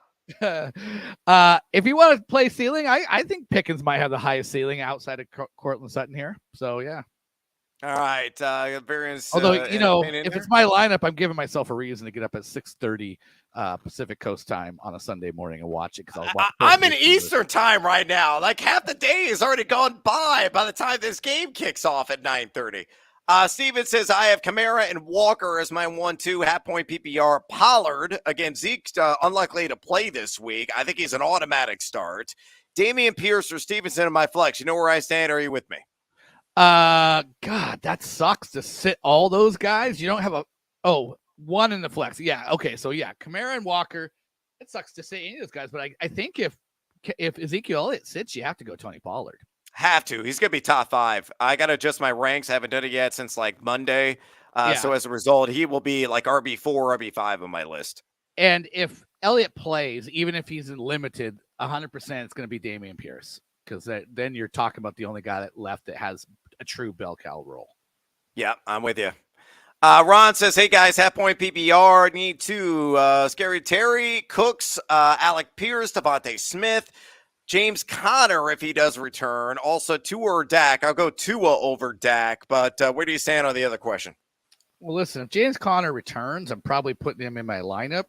If you want to play ceiling, I think Pickens might have the highest ceiling outside of Cortland Sutton here. So, yeah. All right. Variance. Although, if it's my lineup, I'm giving myself a reason to get up at 6:30 Pacific Coast time on a Sunday morning and watch it. Because I'm in Eastern time right now. Like half the day has already gone by the time this game kicks off at 9:30. Steven says, I have Kamara and Walker as my 1-2 half-point PPR. Pollard, again, Zeke's unlikely to play this week. I think he's an automatic start. Damian Pierce or Stevenson in my flex. You know where I stand? Are you with me? God, that sucks to sit all those guys. You don't have one in the flex. Yeah, okay, so yeah, Kamara and Walker. It sucks to sit any of those guys, but I think if Ezekiel Elliott sits, you have to go Tony Pollard. Have to. He's going to be top 5. I got to adjust my ranks. I haven't done it yet since like Monday. So as a result, he will be like RB4, RB5 on my list. And if Elliott plays, even if he's in limited, 100% it's going to be Damian Pierce, because then you're talking about the only guy left that has a true bell cow role. Yeah, I'm with you. Ron says, hey guys, half-point PPR, need 2. Scary Terry, Cooks, Alec Pierce, Devontae Smith, James Conner, if he does return. Also, Tua or Dak. I'll go Tua over Dak, but where do you stand on the other question? Well, listen, if James Conner returns, I'm probably putting him in my lineup.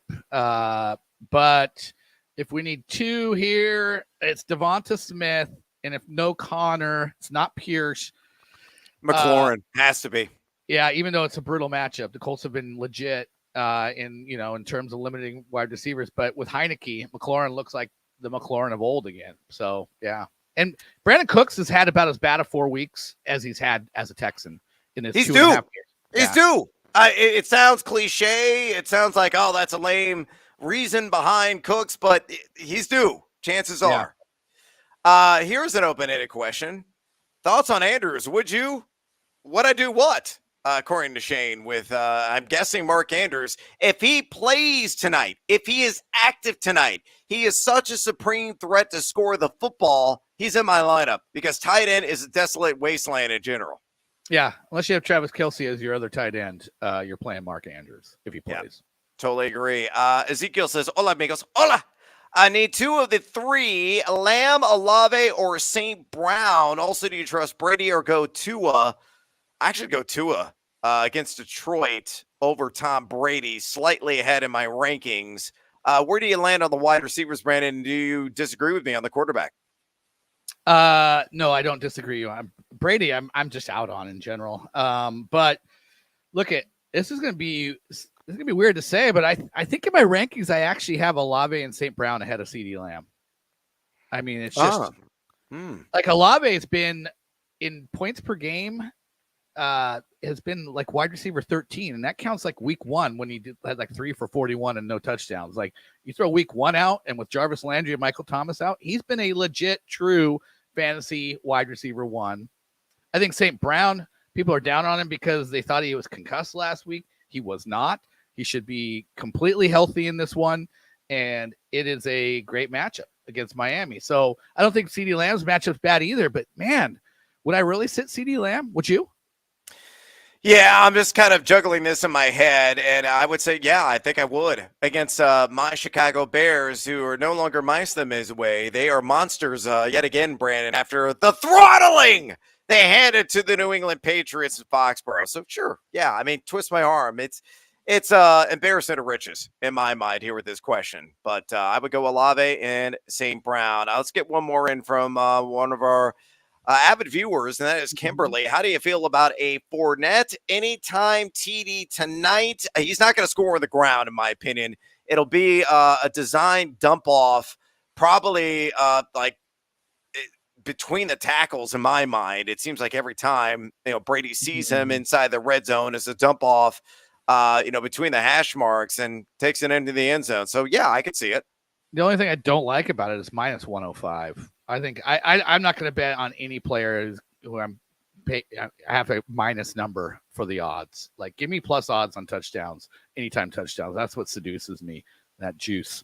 But if we need 2 here, it's Devonta Smith. And if no Conner, it's not Pierce. McLaurin has to be. Yeah, even though it's a brutal matchup, the Colts have been legit in terms of limiting wide receivers. But with Heineke, McLaurin looks like the McLaurin of old again. So, yeah. And Brandon Cooks has had about as bad of 4 weeks as he's had as a Texan in his 2.5 years. He's due. It sounds cliche. It sounds like, that's a lame reason behind Cooks, but he's due. Chances are. Here's an open-ended question. Thoughts on Andrews? Would I do what? According to Shane, with, I'm guessing Mark Andrews, if he plays tonight, if he is active tonight, he is such a supreme threat to score the football, he's in my lineup because tight end is a desolate wasteland in general. Yeah, unless you have Travis Kelce as your other tight end, you're playing Mark Andrews if he plays. Yeah, totally agree. Ezekiel says, hola, amigos. Hola. I need 2 of the 3, Lamb, Olave, or St. Brown. Also, do you trust Brady or go Tua? I actually go Tua against Detroit over Tom Brady, slightly ahead in my rankings. Where do you land on the wide receivers, Brandon? Do you disagree with me on the quarterback? No, I don't disagree. Brady. I'm just out on in general. But look at this is gonna be weird to say, but I think in my rankings I actually have Olave and St. Brown ahead of CeeDee Lamb. I mean, it's just like Olave's been in points per game. Has been like wide receiver 13, and that counts like week 1 when he had like 3 for 41 and no touchdowns. Like you throw week 1 out, and with Jarvis Landry and Michael Thomas out, he's been a legit, true fantasy wide receiver 1. I think St. Brown, people are down on him because they thought he was concussed last week. He was not. He should be completely healthy in this one, and it is a great matchup against Miami. So I don't think CeeDee Lamb's matchup's bad either, but man, would I really sit CeeDee Lamb? Would you? Yeah, I'm just kind of juggling this in my head, and I would say, yeah, I think I would against my Chicago Bears, who are no longer mice them his way. They are monsters yet again, Brandon, after the throttling they handed to the New England Patriots in Foxborough. So sure, yeah, I mean, twist my arm. It's embarrassment of riches in my mind here with this question, but I would go Olave and St. Brown. Let's get one more in from one of our avid viewers, and that is Kimberly. How do you feel about a Fournette anytime TD tonight? He's not going to score on the ground, in my opinion. It'll be a design dump off, probably like between the tackles. In my mind, it seems like every time Brady sees him inside the red zone, is a dump off. Between the hash marks and takes it into the end zone. So yeah, I could see it. The only thing I don't like about it is minus 105. I think I'm not going to bet on any player who I have a minus number for the odds. Like, give me plus odds on touchdowns, anytime touchdowns. That's what seduces me, that juice.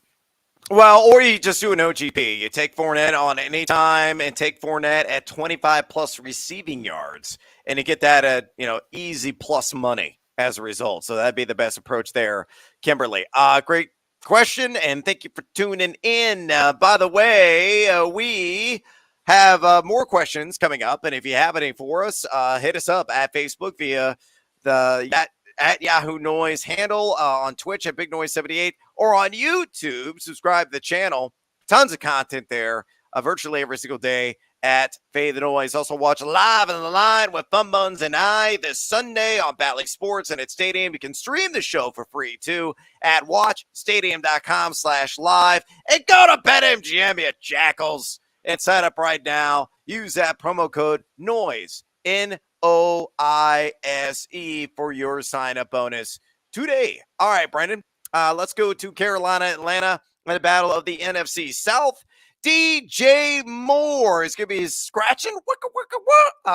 Well, or you just do an OGP. You take Fournette on any time and take Fournette at 25 plus receiving yards, and you get that at easy plus money as a result. So that'd be the best approach there, Kimberly. Great question, and thank you for tuning in. By the way, we have more questions coming up, and if you have any for us, hit us up at Facebook via the at Yahoo Noise handle, on Twitch at Big Noise 78, or on YouTube. Subscribe to the channel. Tons of content there virtually every single day at Fade the Noise. Also watch Live on the Line with Fun Buns and I this Sunday on Bally Sports and at Stadium. You can stream the show for free too at watchstadium.com/live, and go to BetMGM, you jackals, and sign up right now. Use that promo code NOISE, NOISE, for your sign-up bonus today. All right, Brandon, let's go to Carolina, Atlanta, in the battle of the NFC South. DJ Moore is going to be scratching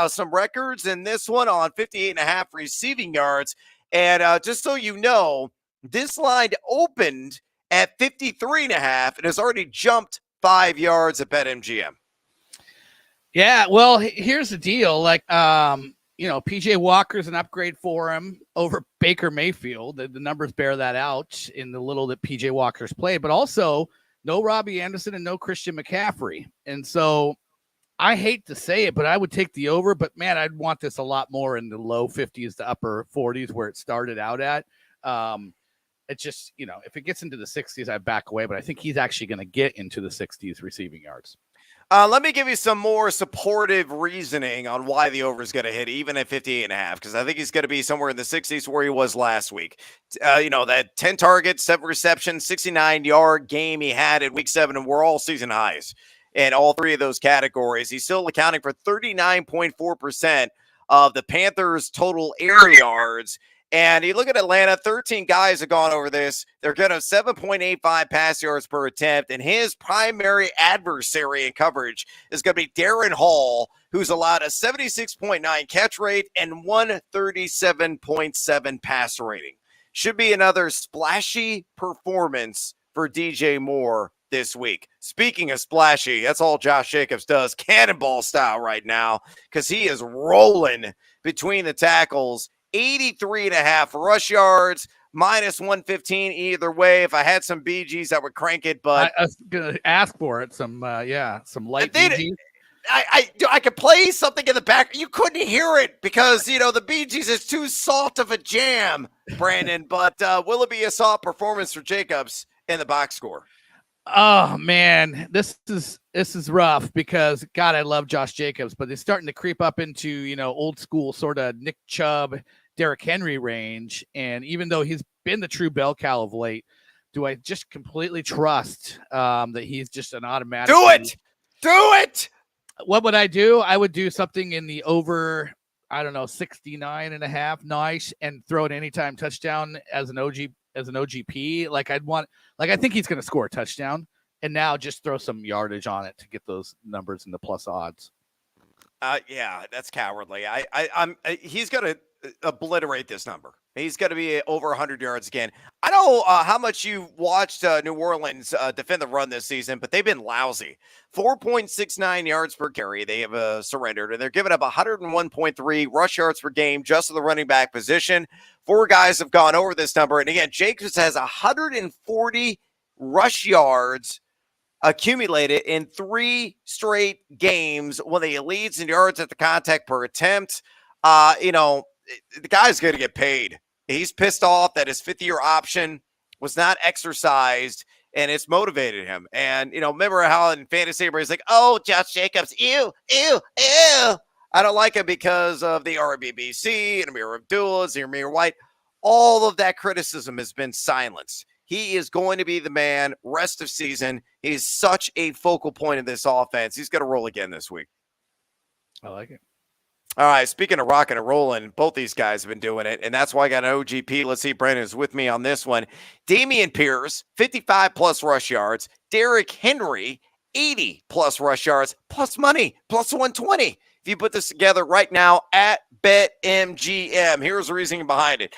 some records in this one on 58.5 receiving yards. And just so you know, this line opened at 53.5 and has already jumped 5 yards at BetMGM. Yeah, well, here's the deal. Like, PJ Walker's an upgrade for him over Baker Mayfield. The numbers bear that out in the little that PJ Walker's played, but also no Robbie Anderson and no Christian McCaffrey. And so I hate to say it, but I would take the over. But, man, I'd want this a lot more in the low 50s to upper 40s where it started out at. It's just, if it gets into the 60s, I back away. But I think he's actually going to get into the 60s receiving yards. Let me give you some more supportive reasoning on why the over is going to hit even at 58.5, because I think he's going to be somewhere in the 60s where he was last week. That 10 targets, 7 receptions, 69-yard game he had in week 7, and we're all season highs in all 3 of those categories. He's still accounting for 39.4% of the Panthers' total air yards. And you look at Atlanta, 13 guys have gone over this. They're going to 7.85 pass yards per attempt. And his primary adversary in coverage is going to be Darren Hall, who's allowed a 76.9 catch rate and 137.7 pass rating. Should be another splashy performance for DJ Moore this week. Speaking of splashy, that's all Josh Jacobs does, cannonball style right now, because he is rolling between the tackles. 83.5 rush yards, minus 115 either way. If I had some BGs, I would crank it, but I was going to ask for it. Some light BGs. I could play something in the back. You couldn't hear it because, the BGs is too salt of a jam, Brandon. But will it be a soft performance for Jacobs in the box score? Oh man, this is rough because God, I love Josh Jacobs, but it's starting to creep up into old school sort of Nick Chubb, Derrick Henry range. And even though he's been the true bell cow of late, do I just completely trust that he's just an automatic? Do it. What would I do? I would do something in the over, I don't know, 69.5, nice, and throw an anytime touchdown as an OGP. I think he's going to score a touchdown, and now just throw some yardage on it to get those numbers in the plus odds. Yeah, that's cowardly. He's going to obliterate this number. He's going to be over 100 yards again. I don't know how much you watched New Orleans defend the run this season, but they've been lousy. 4.69 yards per carry. They have surrendered, and they're giving up 101.3 rush yards per game just to the running back position. 4 guys have gone over this number. And again, Jacobs has 140 rush yards accumulated in 3 straight games, one of the leads in yards at the contact per attempt. The guy's going to get paid. He's pissed off that his 5th-year option was not exercised, and it's motivated him. And, remember how in fantasy everybody's like, oh, Josh Jacobs, ew. I don't like him because of the RBBC and Amir Abdullah, Zamir White. All of that criticism has been silenced. He is going to be the man rest of season. He's such a focal point of this offense. He's going to roll again this week. I like it. All right, speaking of rocking and rolling, both these guys have been doing it, and that's why I got an OGP. Let's see, Brandon is with me on this one. Dameon Pierce, 55-plus rush yards. Derrick Henry, 80-plus rush yards, plus money, plus 120. If you put this together right now at BetMGM, here's the reasoning behind it.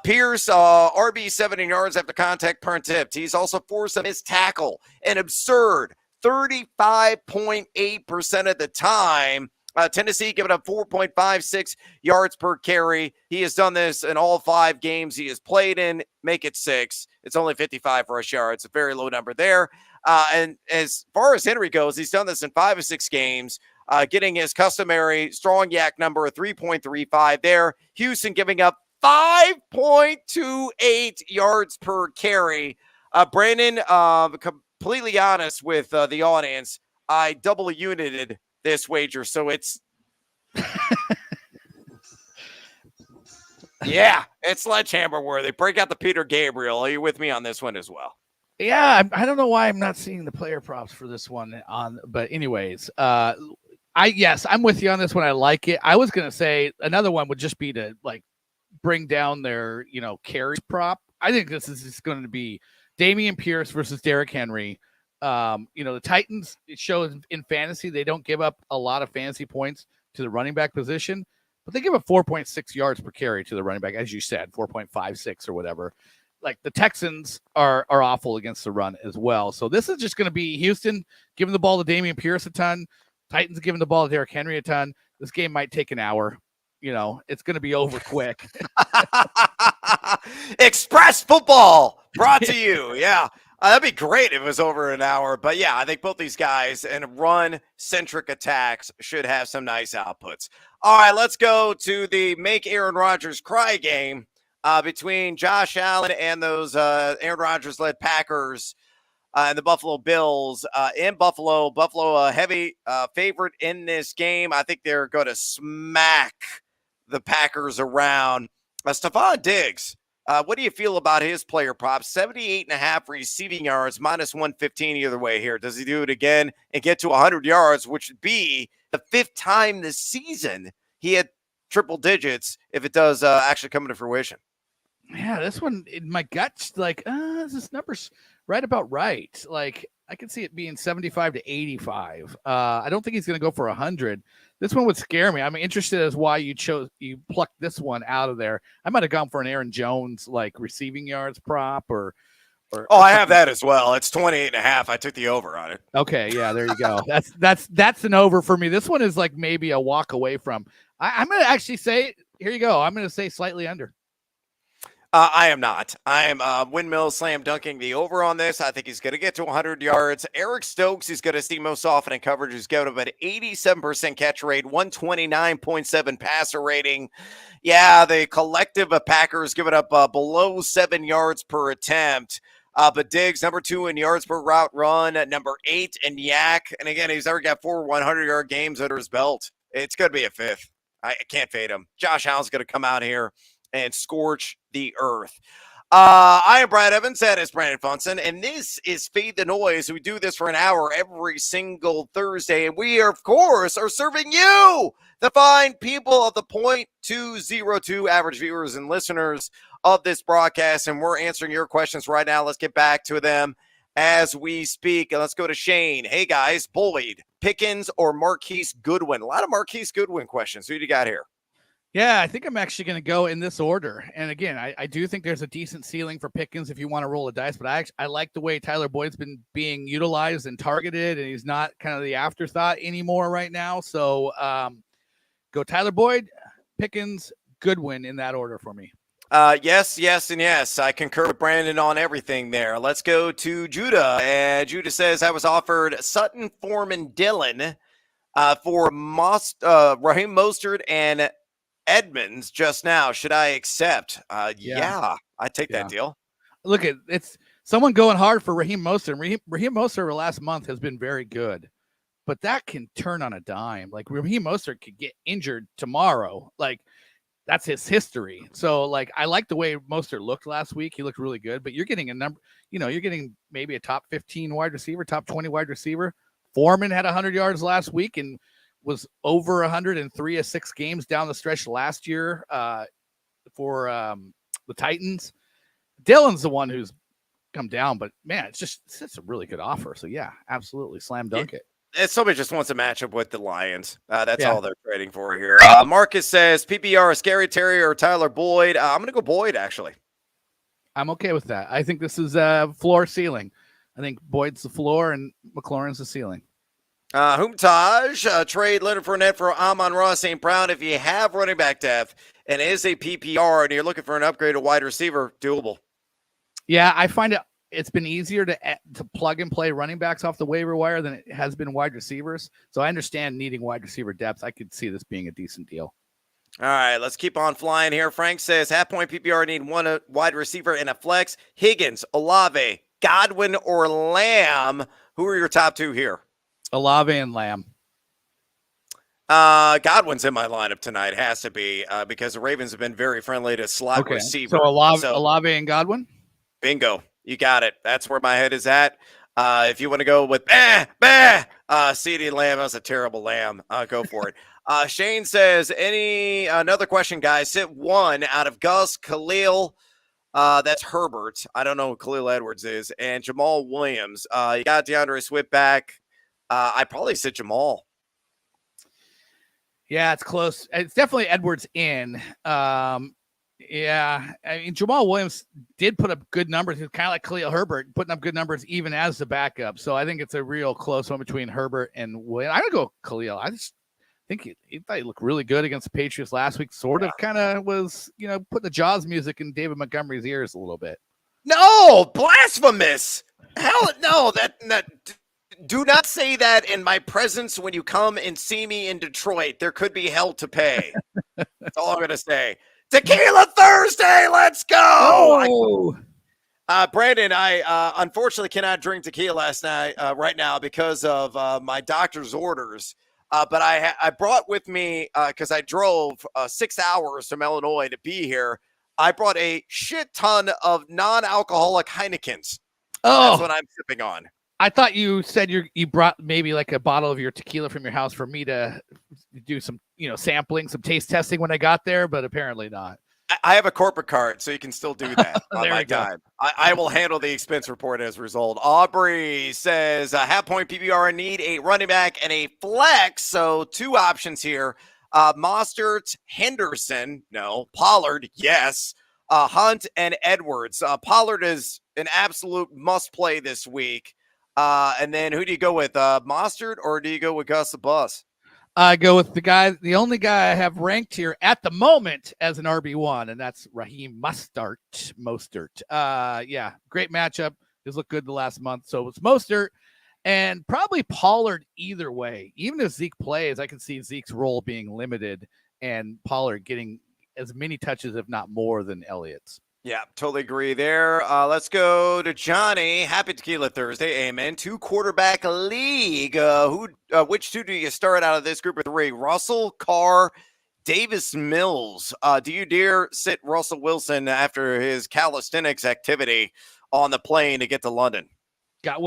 Pierce, RB 70 yards after contact per attempt. He's also forced a missed tackle, an absurd 35.8% of the time. Tennessee giving up 4.56 yards per carry. He has done this in all 5 games he has played in. Make it 6. It's only 55 rush yards. A very low number there. And as far as Henry goes, he's done this in 5 of 6 games, getting his customary strong yak number of 3.35 there. Houston giving up 5.28 yards per carry. Brandon, completely honest with the audience, I double united this wager, so it's it's sledgehammer worthy. Break out the Peter Gabriel. Are you with me on this one as well? Yeah, I don't know why I'm not seeing the player props for this one but anyways, I'm with you on this one. I like it. I was gonna say another one would just be to bring down their carry prop. I think this is going to be Dameon Pierce versus Derrick Henry. The Titans, it shows in fantasy, they don't give up a lot of fantasy points to the running back position, but they give up 4.6 yards per carry to the running back, as you said, 4.56 or whatever. The Texans are awful against the run as well. So this is just going to be Houston giving the ball to Dameon Pierce a ton, Titans giving the ball to Derrick Henry a ton. This game might take an hour. It's going to be over quick. Express football brought to you. Yeah. That'd be great if it was over an hour. But yeah, I think both these guys and run-centric attacks should have some nice outputs. All right, let's go to the Make Aaron Rodgers Cry game between Josh Allen and those Aaron Rodgers-led Packers and the Buffalo Bills in Buffalo. Buffalo, a heavy favorite in this game. I think they're going to smack the Packers around. Stephon Diggs. What do you feel about his player prop? 78.5 receiving yards, minus 115 either way here. Does he do it again and get to 100 yards, which would be the 5th time this season he had triple digits if it does actually come into fruition? Yeah, this one, my gut's this number's right about right. I could see it being 75 to 85. I don't think he's going to go for 100. This one would scare me. I'm interested as why you plucked this one out of there. I might have gone for an Aaron Jones receiving yards prop or I have that as well. It's 28.5. I took the over on it. Okay, yeah, there you go. That's an over for me. This one is maybe a walk away from. I'm going to actually say, here you go. I'm going to say slightly under. I am not. I am windmill slam dunking the over on this. I think he's going to get to 100 yards. Eric Stokes, he's going to see most often in coverage. He's got about 87% catch rate, 129.7 passer rating. Yeah, the collective of Packers giving up below 7 yards per attempt. But Diggs, number 2 in yards per route run, number 8 in yak. And again, he's already got 4 100-yard games under his belt. It's going to be a 5th. I can't fade him. Josh Allen's going to come out here and scorch the earth. I am Brad Evans, that is Brandon Funston, and this is Fade the Noise. We do this for an hour every single Thursday, and we, of course, are serving you, the fine people of the .202 average viewers and listeners of this broadcast, and we're answering your questions right now. Let's get back to them as we speak, and let's go to Shane. Hey, guys, Boyd, Pickens, or Marquise Goodwin? A lot of Marquise Goodwin questions. Who do you got here? Yeah, I think I'm actually going to go in this order. And again, I do think there's a decent ceiling for Pickens if you want to roll a dice, but I like the way Tyler Boyd's been being utilized and targeted, and he's not kind of the afterthought anymore right now. So go Tyler Boyd, Pickens, Goodwin in that order for me. Yes, and yes. I concur with Brandon on everything there. Let's go to Judah. And Judah says, I was offered Sutton, Foreman, Dillon for Raheem Mostert and Edmonds just now. Should I accept? Yeah, I take that deal. Look, it's someone going hard for Raheem Mostert. Raheem Mostert over the last month has been very good, but that can turn on a dime. Like Raheem Mostert could get injured tomorrow. Like that's his history. So like I like the way Mostert looked last week. He looked really good, but you're getting a number, you're getting maybe a top 15 wide receiver, top 20 wide receiver. Foreman had 100 yards last week and was over 103 of 6 games down the stretch last year for the Titans. Dillon's the one who's come down, but man, it's a really good offer. So yeah, absolutely slam dunk it. Somebody just wants a matchup with the Lions. That's all they're trading for here. Marcus says PPR, Scary Terry or Tyler Boyd. I'm going to go Boyd, actually. I'm okay with that. I think this is floor ceiling. I think Boyd's the floor and McLaurin's the ceiling. Humtaj, trade Leonard Fournette for Amon-Ra St. Brown. If you have running back depth and is a PPR and you're looking for an upgrade to wide receiver, doable. Yeah, I find it's been easier to plug and play running backs off the waiver wire than it has been wide receivers. So I understand needing wide receiver depth. I could see this being a decent deal. All right, let's keep on flying here. Frank says, half-point PPR need one wide receiver and a flex. Higgins, Olave, Godwin, or Lamb. Who are your top 2 here? Olave and Lamb. Godwin's in my lineup tonight. Has to be because the Ravens have been very friendly to slot receiver. So Olave and Godwin? Bingo. You got it. That's where my head is at. If you want to go with CeeDee Lamb, that's a terrible lamb. Go for it. Shane says, another question, guys. Sit one out of Gus, Khalil. That's Herbert. I don't know who Khalil Edwards is. And Jamal Williams. You got DeAndre Swift back. I probably sit Jamal. Yeah, it's close. It's definitely Edwards in. Yeah, I mean, Jamal Williams did put up good numbers. He's kind of like Khalil Herbert, putting up good numbers even as the backup. So I think it's a real close one between Herbert and Williams. I'm going to go Khalil. I just think he thought he looked really good against the Patriots last week. Sort of kind of was, putting the Jaws music in David Montgomery's ears a little bit. No, blasphemous. Hell no, that do not say that in my presence when you come and see me in Detroit. There could be hell to pay. That's all I'm going to say. Tequila Thursday, let's go. Oh. Brandon, I unfortunately cannot drink tequila right now because of my doctor's orders. But I brought with me, because I drove 6 hours from Illinois to be here, I brought a shit ton of non-alcoholic Heinekens. Oh. That's what I'm sipping on. I thought you said you brought maybe like a bottle of your tequila from your house for me to do some, sampling, some taste testing when I got there, but apparently not. I have a corporate card, so you can still do that on my go. time. I will handle the expense report as a result. Aubrey says, half-point PPR need a running back and a flex. So 2 options here. Mostert, Henderson, no. Pollard, yes. Hunt and Edwards. Pollard is an absolute must-play this week. And then who do you go with? Mostert, or do you go with Gus the Bus? I go with the only guy I have ranked here at the moment as an RB1, and that's Raheem Mostert. Yeah, great matchup. He's looked good the last month. So it's Mostert and probably Pollard either way. Even if Zeke plays, I can see Zeke's role being limited and Pollard getting as many touches, if not more, than Elliott's. Yeah, totally agree there. Let's go to Johnny. Happy Tequila Thursday. Amen. 2-quarterback league. Which two do you start out of this group of three? Russell, Carr, Davis Mills. Do you dare sit Russell Wilson after his calisthenics activity on the plane to get to London?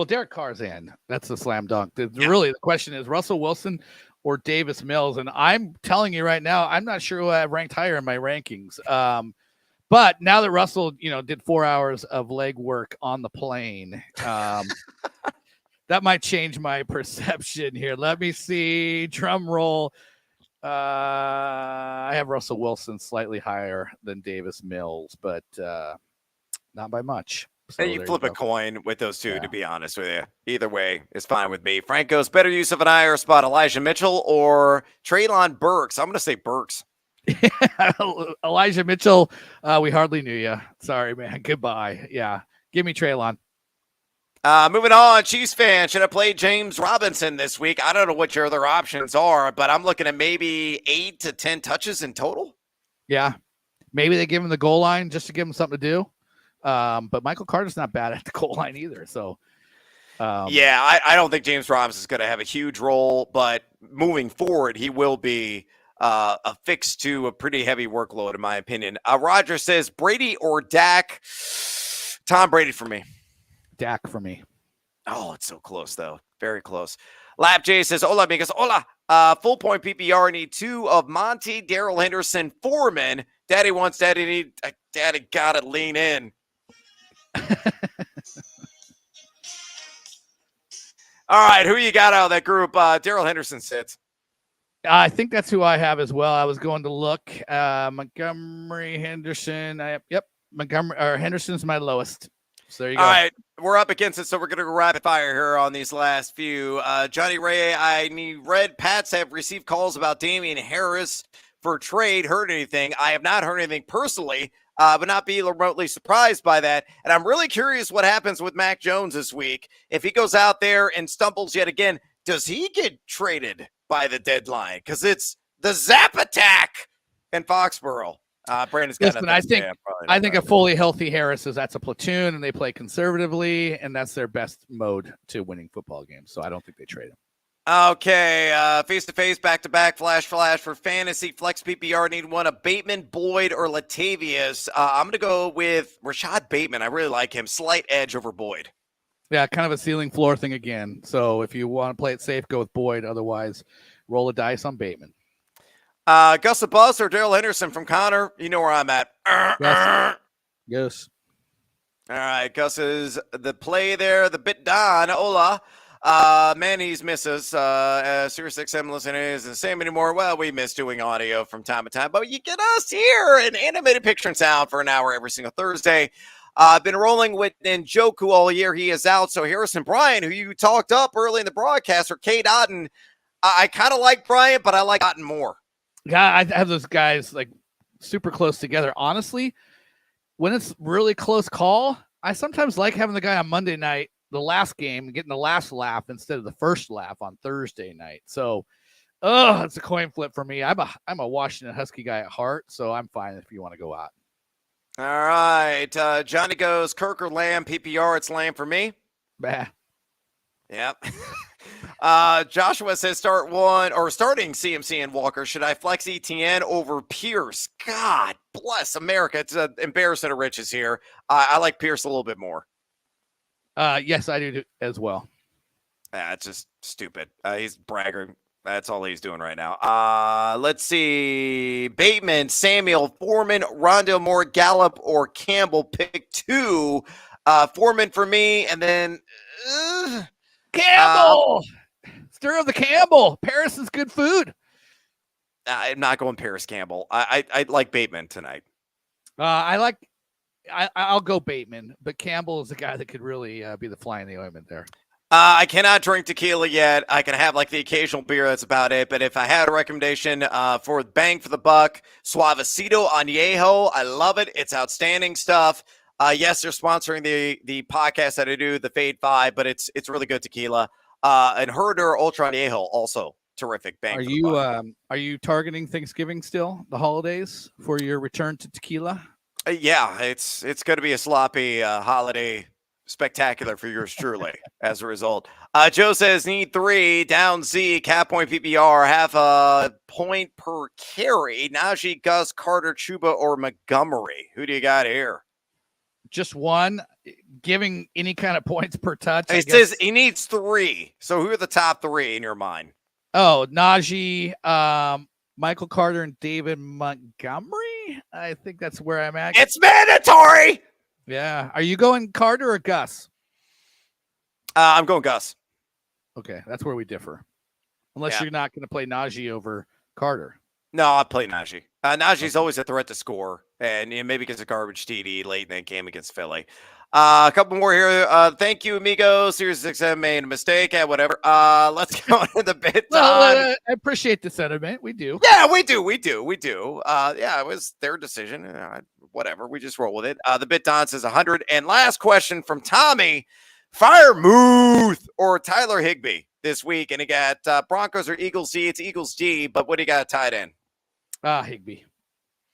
Derek Carr's in. That's a slam dunk. Yeah. Really, the question is Russell Wilson or Davis Mills. And I'm telling you right now, I'm not sure who I have ranked higher in my rankings. But now that Russell, did 4 hours of leg work on the plane, that might change my perception here. Let me see. Drum roll. I have Russell Wilson slightly higher than Davis Mills, but not by much. So and you flip a coin with those two, to be honest with you. Either way is fine with me. Franco's better use of an IR spot, Elijah Mitchell or Treylon Burks. I'm going to say Burks. Elijah Mitchell, we hardly knew you. Sorry, man. Goodbye. Yeah. Give me Treylon. Moving on, Chiefs fan. Should I play James Robinson this week? I don't know what your other options are, but I'm looking at maybe 8 to 10 touches in total. Yeah. Maybe they give him the goal line just to give him something to do. But Michael Carter's not bad at the goal line either. So, I don't think James Robinson is going to have a huge role, but moving forward, he will be affixed to a pretty heavy workload, in my opinion. Roger says Brady or Dak. Tom Brady for me. Dak for me. Oh, it's so close, though. Very close. Lap J says, hola, amigos. Hola. Full point PPR need 2 of Monty, Darrell Henderson, Foreman. Daddy wants Daddy got to lean in. All right, who you got out of that group? Darrell Henderson sits. I think that's who I have as well. I was going to look. Montgomery, Henderson. Montgomery or Henderson's my lowest. So there you go. All right, we're up against it, so we're going to go rapid fire here on these last few. Johnny Ray, I read Pats have received calls about Damian Harris for trade. Heard anything? I have not heard anything personally, but not be remotely surprised by that. And I'm really curious what happens with Mac Jones this week. If he goes out there and stumbles yet again, does he get traded by the deadline? Because it's the Zap attack in Foxborough. Brandon's got Listen, I think a fully healthy Harris that's a platoon, and they play conservatively, and that's their best mode to winning football games. So I don't think they trade him. Okay, face-to-face, back-to-back, flash for fantasy flex PPR. Need one of Bateman, Boyd, or Latavius. I'm going to go with Rashad Bateman. I really like him. Slight edge over Boyd. Yeah, kind of a ceiling floor thing again. So if you want to play it safe, go with Boyd. Otherwise, roll a dice on Bateman. Gus the Bus or Darrell Henderson from Connor? You know where I'm at. Yes. All right, Gus is the play there. The bit Don. Hola. Manny's misses. Sirius XM listening isn't the same anymore. Well, we miss doing audio from time to time, but you get us here in animated picture and sound for an hour every single Thursday. I've been rolling with Njoku all year. He is out. So Harrison Bryant, who you talked up early in the broadcast, or Kate Otten. I kind of like Bryant, but I like Otten more. Yeah, I have those guys like super close together. Honestly, when it's really close call, I sometimes like having the guy on Monday night, the last game, getting the last laugh instead of the first laugh on Thursday night. So, it's a coin flip for me. I'm a Washington Husky guy at heart, so I'm fine if you want to go out. All right, Johnny goes Kirk or Lamb PPR. It's Lamb for me. Bah. Yep. Joshua says starting CMC and Walker. Should I flex ETN over Pierce? God bless America. It's an embarrassment of riches here. I like Pierce a little bit more. Yes, I do as well. It's just stupid. He's bragging. That's all he's doing right now. Let's see. Bateman, Samuel, Foreman, Rondale Moore, Gallup, or Campbell. Pick 2. Foreman for me, and then Campbell. Stir of the Campbell. Paris is good food. I'm not going Paris Campbell. I like Bateman tonight. I'll go Bateman, but Campbell is the guy that could really be the fly in the ointment there. I cannot drink tequila yet. I can have like the occasional beer. That's about it. But if I had a recommendation for bang for the buck, Suavecito Añejo. I love it. It's outstanding stuff. Yes, they're sponsoring the podcast that I do, the Fade 5, but it's really good tequila. And Herder Ultra Añejo, also terrific. Bang. Are you targeting Thanksgiving still, the holidays, for your return to tequila? Yeah, it's going to be a sloppy holiday spectacular for yours truly as a result. Joe says need 3, down Z, cap point PPR, half a point per carry. Najee, Gus, Carter, Chuba, or Montgomery. Who do you got here? Just one, giving any kind of points per touch. It says he needs 3. So who are the top 3 in your mind? Oh, Najee, Michael Carter, and David Montgomery. I think that's where I'm at. It's mandatory. Yeah. Are you going Carter or Gus? I'm going Gus. Okay, that's where we differ. Unless you're not going to play Najee over Carter. No, I play Najee. Najee's always a threat to score, and maybe gets a garbage TD late in that game against Philly. A couple more here. Thank you, amigo. Series 6 made a mistake. Whatever. Let's go into the bit. Well, I appreciate the sentiment. We do. Yeah, we do. Yeah, it was their decision. Whatever. We just roll with it. The bit Don says 100. And last question from Tommy. Fire Muth or Tyler Higbee this week. And he got Broncos or Eagles G. It's Eagles G, but what do you got tied in? Higbee.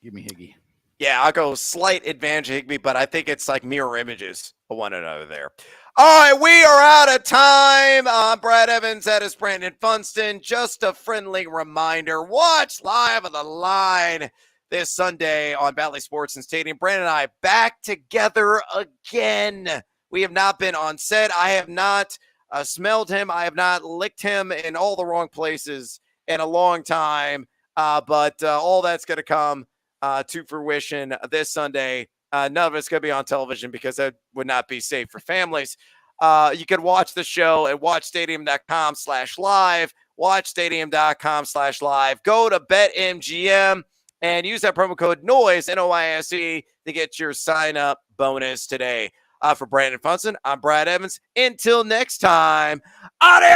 Give me Higbee. Yeah, I'll go slight advantage Higbee, but I think it's like mirror images of one another there. All right, we are out of time. I'm Brad Evans. That is Brandon Funston. Just a friendly reminder, watch Live on the Line this Sunday on Valley Sports and Stadium. Brandon and I back together again. We have not been on set. I have not smelled him. I have not licked him in all the wrong places in a long time. But all that's going to come to fruition this Sunday. None of it's going to be on television because that would not be safe for families. You can watch the show at watchstadium.com/live, watchstadium.com/live. Go to BetMGM and use that promo code NOISE, NOISE, to get your sign-up bonus today. For Brandon Funston, I'm Brad Evans. Until next time, adios,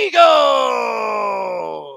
amigos!